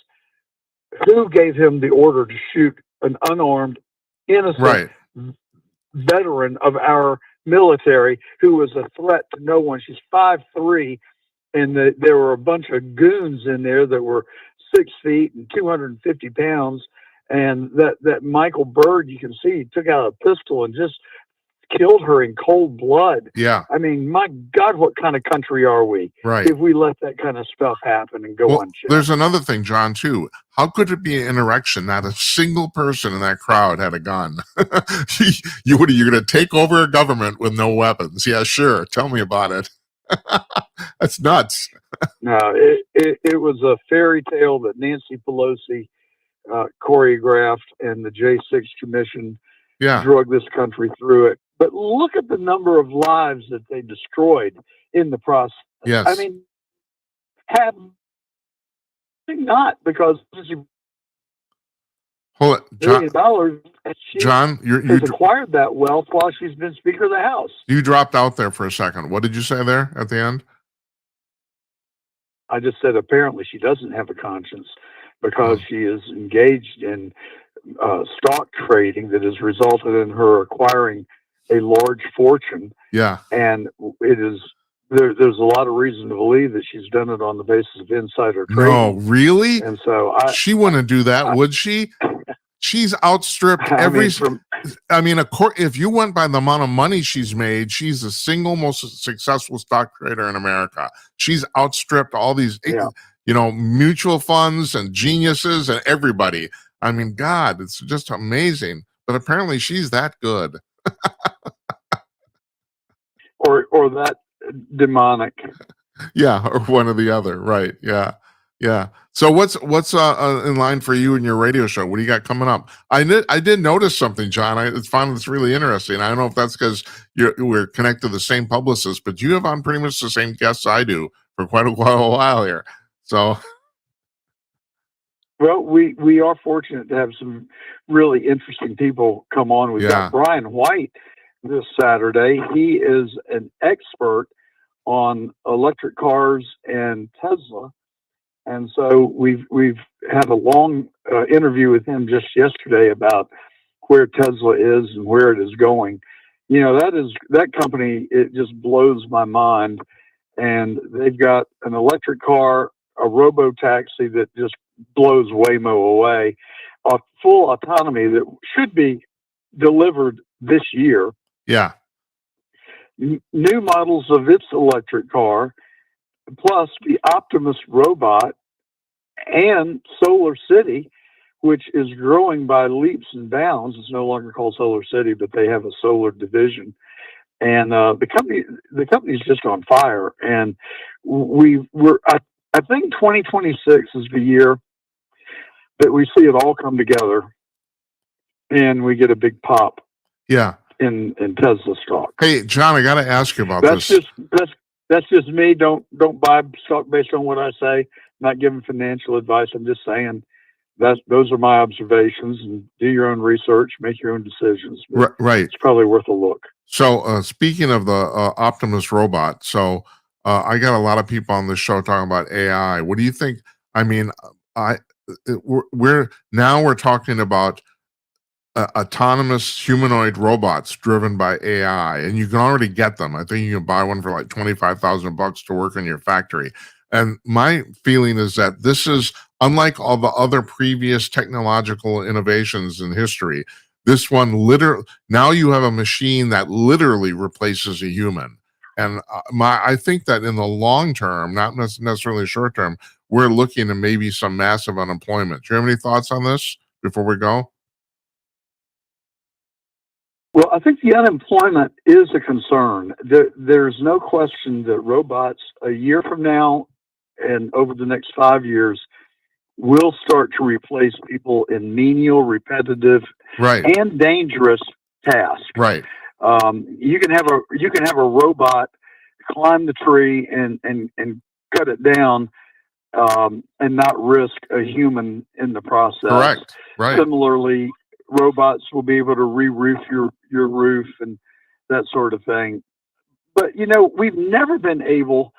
who gave him the order to shoot an unarmed, innocent veteran of our military who was a threat to no one. She's 5'3", and there were a bunch of goons in there that were 6 feet and 250 pounds. And that Michael Byrd, you can see, he took out a pistol and just killed her in cold blood. Yeah. I mean, my God, what kind of country are we if we let that kind of stuff happen and go unchecked? There's another thing, John, too. How could it be an insurrection? Not a single person in that crowd had a gun. You're going to take over a government with no weapons. Yeah, sure. Tell me about it. That's nuts. No, it was a fairy tale that Nancy Pelosi choreographed, and the J6 Commission drug this country through it. But look at the number of lives that they destroyed in the process. Yes. I mean, have not, because hold it, $1 billion, and she John, has acquired that wealth while she's been Speaker of the House. You dropped out there for a second. What did you say there at the end? I just said apparently she doesn't have a conscience because she is engaged in stock trading that has resulted in her acquiring a large fortune. Yeah. And it is there's a lot of reason to believe that she's done it on the basis of insider trading. No, really? And so she wouldn't do that, would she? She's outstripped every. If you went by the amount of money she's made, she's the single most successful stock trader in America. She's outstripped all these, mutual funds and geniuses and everybody. I mean, God, it's just amazing. But apparently, she's that good. or that demonic. Yeah, or one or the other. Right. Yeah. Yeah. So what's in line for you and your radio show? What do you got coming up? I did notice something, John. I found this really interesting. I don't know if that's because we're connected to the same publicist, but you have on pretty much the same guests I do for quite a while here. So, well, we are fortunate to have some really interesting people come on. We've got Brian White this Saturday. He is an expert on electric cars and Tesla. And so we've had a long interview with him just yesterday about where Tesla is and where it is going. That company, it just blows my mind. And they've got an electric car, a robo-taxi that just blows Waymo away, a full autonomy that should be delivered this year. Yeah. New models of its electric car, plus the Optimus robot and Solar City, which is growing by leaps and bounds. It's no longer called Solar City, but they have a solar division. And the company's just on fire. And I think 2026 is the year that we see it all come together and we get a big pop. Yeah. In Tesla stock. Hey, John, I got to ask you about this. That's just me. Don't buy stock based on what I say. I'm not giving financial advice. I'm just saying those are my observations, and do your own research, make your own decisions. Right. It's probably worth a look. So speaking of the Optimus robot, so I got a lot of people on the show talking about AI. What do you think? I mean, I we're talking about autonomous humanoid robots driven by AI, and you can already get them. I think you can buy one for like $25,000 to work in your factory. And my feeling is that this is unlike all the other previous technological innovations in history. This one literally, now you have a machine that literally replaces a human. And I think that in the long term, not necessarily short term, we're looking at maybe some massive unemployment. Do you have any thoughts on this before we go? Well, I think the unemployment is a concern. There's no question that robots a year from now and over the next 5 years will start to replace people in menial, repetitive, Right. and dangerous tasks. Right. You can have a robot climb the tree and cut it down, and not risk a human in the process. Correct. Right. Similarly, robots will be able to re-roof your roof and that sort of thing. But, you know, we've never been able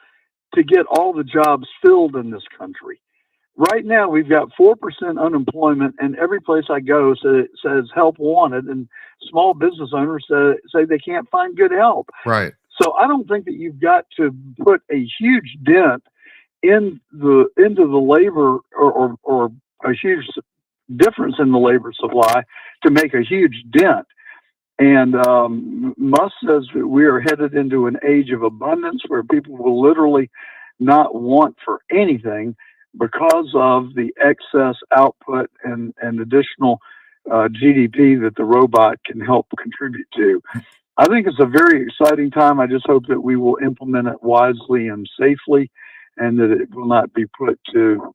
to get all the jobs filled in this country. Right now, we've got 4% unemployment, and every place I go says help wanted, and small business owners say they can't find good help. Right. So I don't think that you've got to put a huge dent into the labor or a huge difference in the labor supply to make a huge dent. And Musk says that we are headed into an age of abundance where people will literally not want for anything because of the excess output and additional GDP that the robot can help contribute to. I think it's a very exciting time. I just hope that we will implement it wisely and safely, and that it will not be put to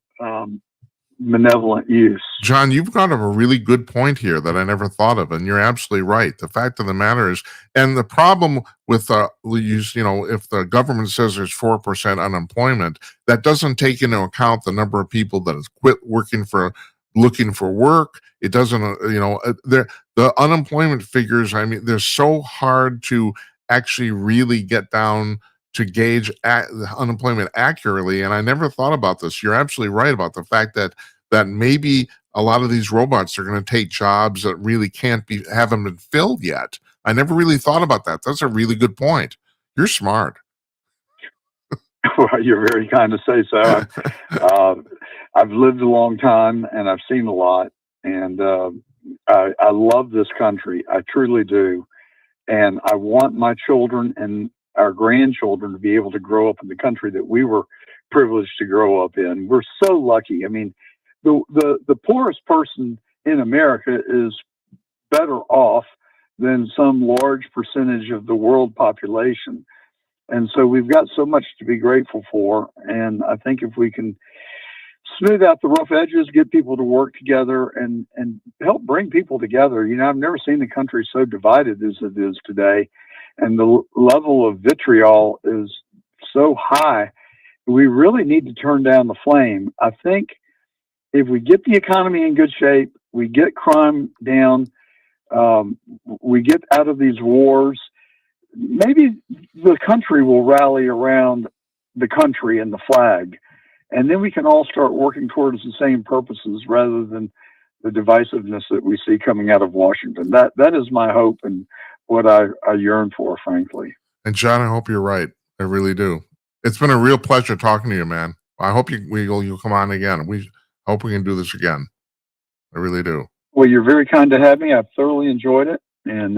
malevolent use. John, you've got a really good point here that I never thought of, and you're absolutely right. The fact of the matter is, and the problem with if the government says there's 4% unemployment, that doesn't take into account the number of people that has quit looking for work. It doesn't, the unemployment figures. I mean, they're so hard to actually really get down to gauge the unemployment accurately. And I never thought about this. You're absolutely right about the fact that maybe a lot of these robots are going to take jobs that really haven't been filled yet. I never really thought about that. That's a really good point. You're smart. Well, you're very kind to say so. I've lived a long time and I've seen a lot, and I love this country. I truly do. And I want my children and our grandchildren to be able to grow up in the country that we were privileged to grow up in. We're so lucky. I mean, the poorest person in America is better off than some large percentage of the world population. And so we've got so much to be grateful for. And I think if we can smooth out the rough edges, get people to work together and help bring people together. You know, I've never seen the country so divided as it is today. And the level of vitriol is so high. We really need to turn down the flame. I think if we get the economy in good shape, we get crime down, we get out of these wars, maybe the country will rally around the country and the flag. And then we can all start working towards the same purposes rather than the divisiveness that we see coming out of Washington. That is my hope and what I yearn for, frankly. And John, I hope you're right. I really do. It's been a real pleasure talking to you, man. I hope you'll come on again. We hope we can do this again. I really do. Well, you're very kind to have me. I've thoroughly enjoyed it, and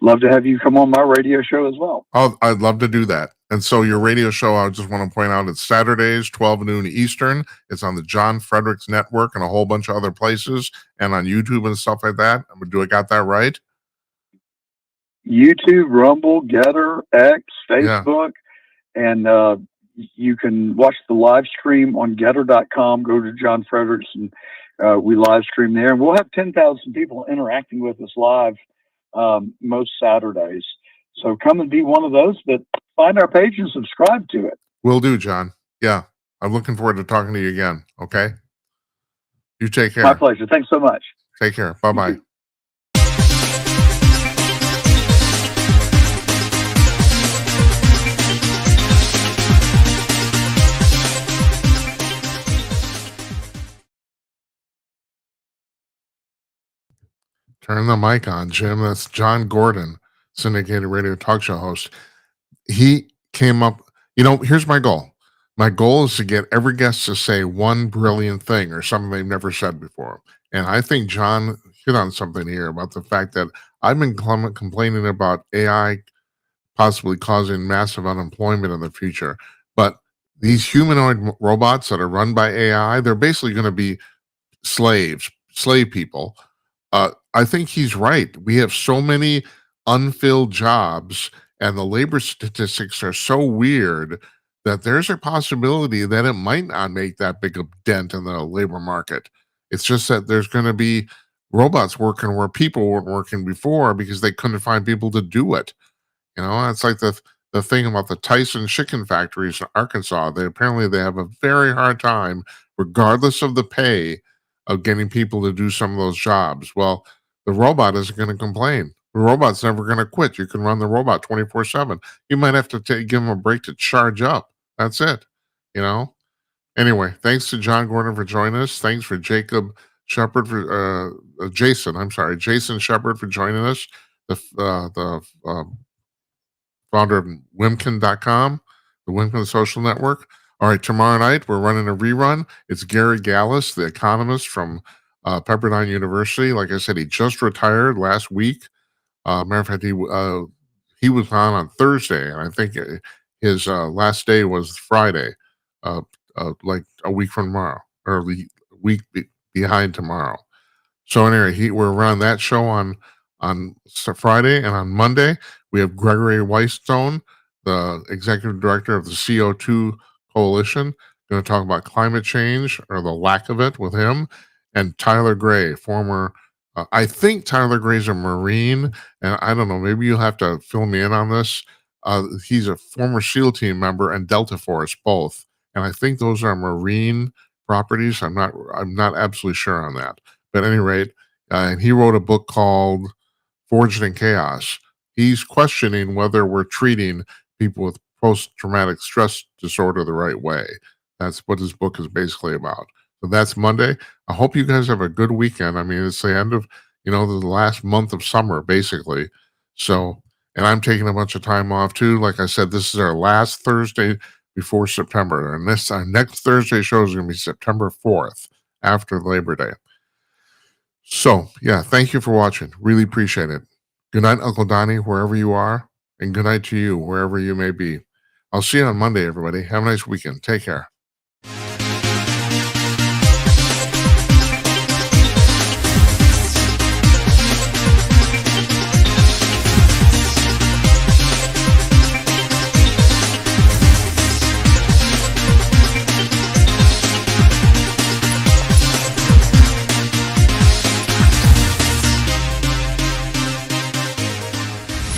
love to have you come on my radio show as well. Oh, I'd love to do that. And so your radio show, I just want to point out, it's Saturdays, 12 noon Eastern. It's on the John Fredericks Network and a whole bunch of other places, and on YouTube and stuff like that. I got that right? YouTube, Rumble, Getter, X, Facebook, and you can watch the live stream on Getter.com. Go to John Fredericks, and we live stream there. And we'll have 10,000 people interacting with us live most Saturdays. So come and be one of those, but find our page and subscribe to it. Will do, John. Yeah. I'm looking forward to talking to you again. Okay. You take care. My pleasure. Thanks so much. Take care. Bye-bye. Turn the mic on, Jim. That's John Gordon, syndicated radio talk show host. He came up, here's my goal. My goal is to get every guest to say one brilliant thing or something they've never said before. And I think John hit on something here about the fact that I've been complaining about AI possibly causing massive unemployment in the future. But these humanoid robots that are run by AI, they're basically going to be slave people. I think he's right. We have so many unfilled jobs, and the labor statistics are so weird that there's a possibility that it might not make that big a dent in the labor market. It's just that there's going to be robots working where people weren't working before because they couldn't find people to do it. It's like the thing about the Tyson chicken factories in Arkansas. They have a very hard time, regardless of the pay, of getting people to do some of those jobs. Well, the robot isn't going to complain. The robot's never going to quit. You can run the robot 24/7. You might have to give him a break to charge up. That's it. Anyway, thanks to John Gordon for joining us. Thanks for Jason Shepard for joining us. The founder of Wimkin.com, the Wimkin Social Network. All right, tomorrow night we're running a rerun. It's Gary Gallus, the economist from Pepperdine University. Like I said, he just retired last week. Matter of fact, he was on Thursday, and I think his last day was Friday, like a week from tomorrow, or the week behind tomorrow. So anyway, we're running that show on Friday, and on Monday we have Gregory Weisstone, the executive director of the CO2 Coalition, going to talk about climate change or the lack of it with him, and Tyler Gray, former. I think Tyler Gray's a Marine, and I don't know. Maybe you'll have to fill me in on this. He's a former SEAL team member and Delta Force, both, and I think those are Marine properties. I'm not absolutely sure on that, but at any rate, and he wrote a book called Forged in Chaos. He's questioning whether we're treating people with post-traumatic stress disorder the right way. That's what his book is basically about. So that's Monday. I hope you guys have a good weekend. I mean, it's the end of, the last month of summer, basically. So, and I'm taking a bunch of time off too. Like I said, this is our last Thursday before September. And our next Thursday show is going to be September 4th, after Labor Day. So, yeah, thank you for watching. Really appreciate it. Good night, Uncle Donnie, wherever you are. And good night to you, wherever you may be. I'll see you on Monday, everybody. Have a nice weekend. Take care.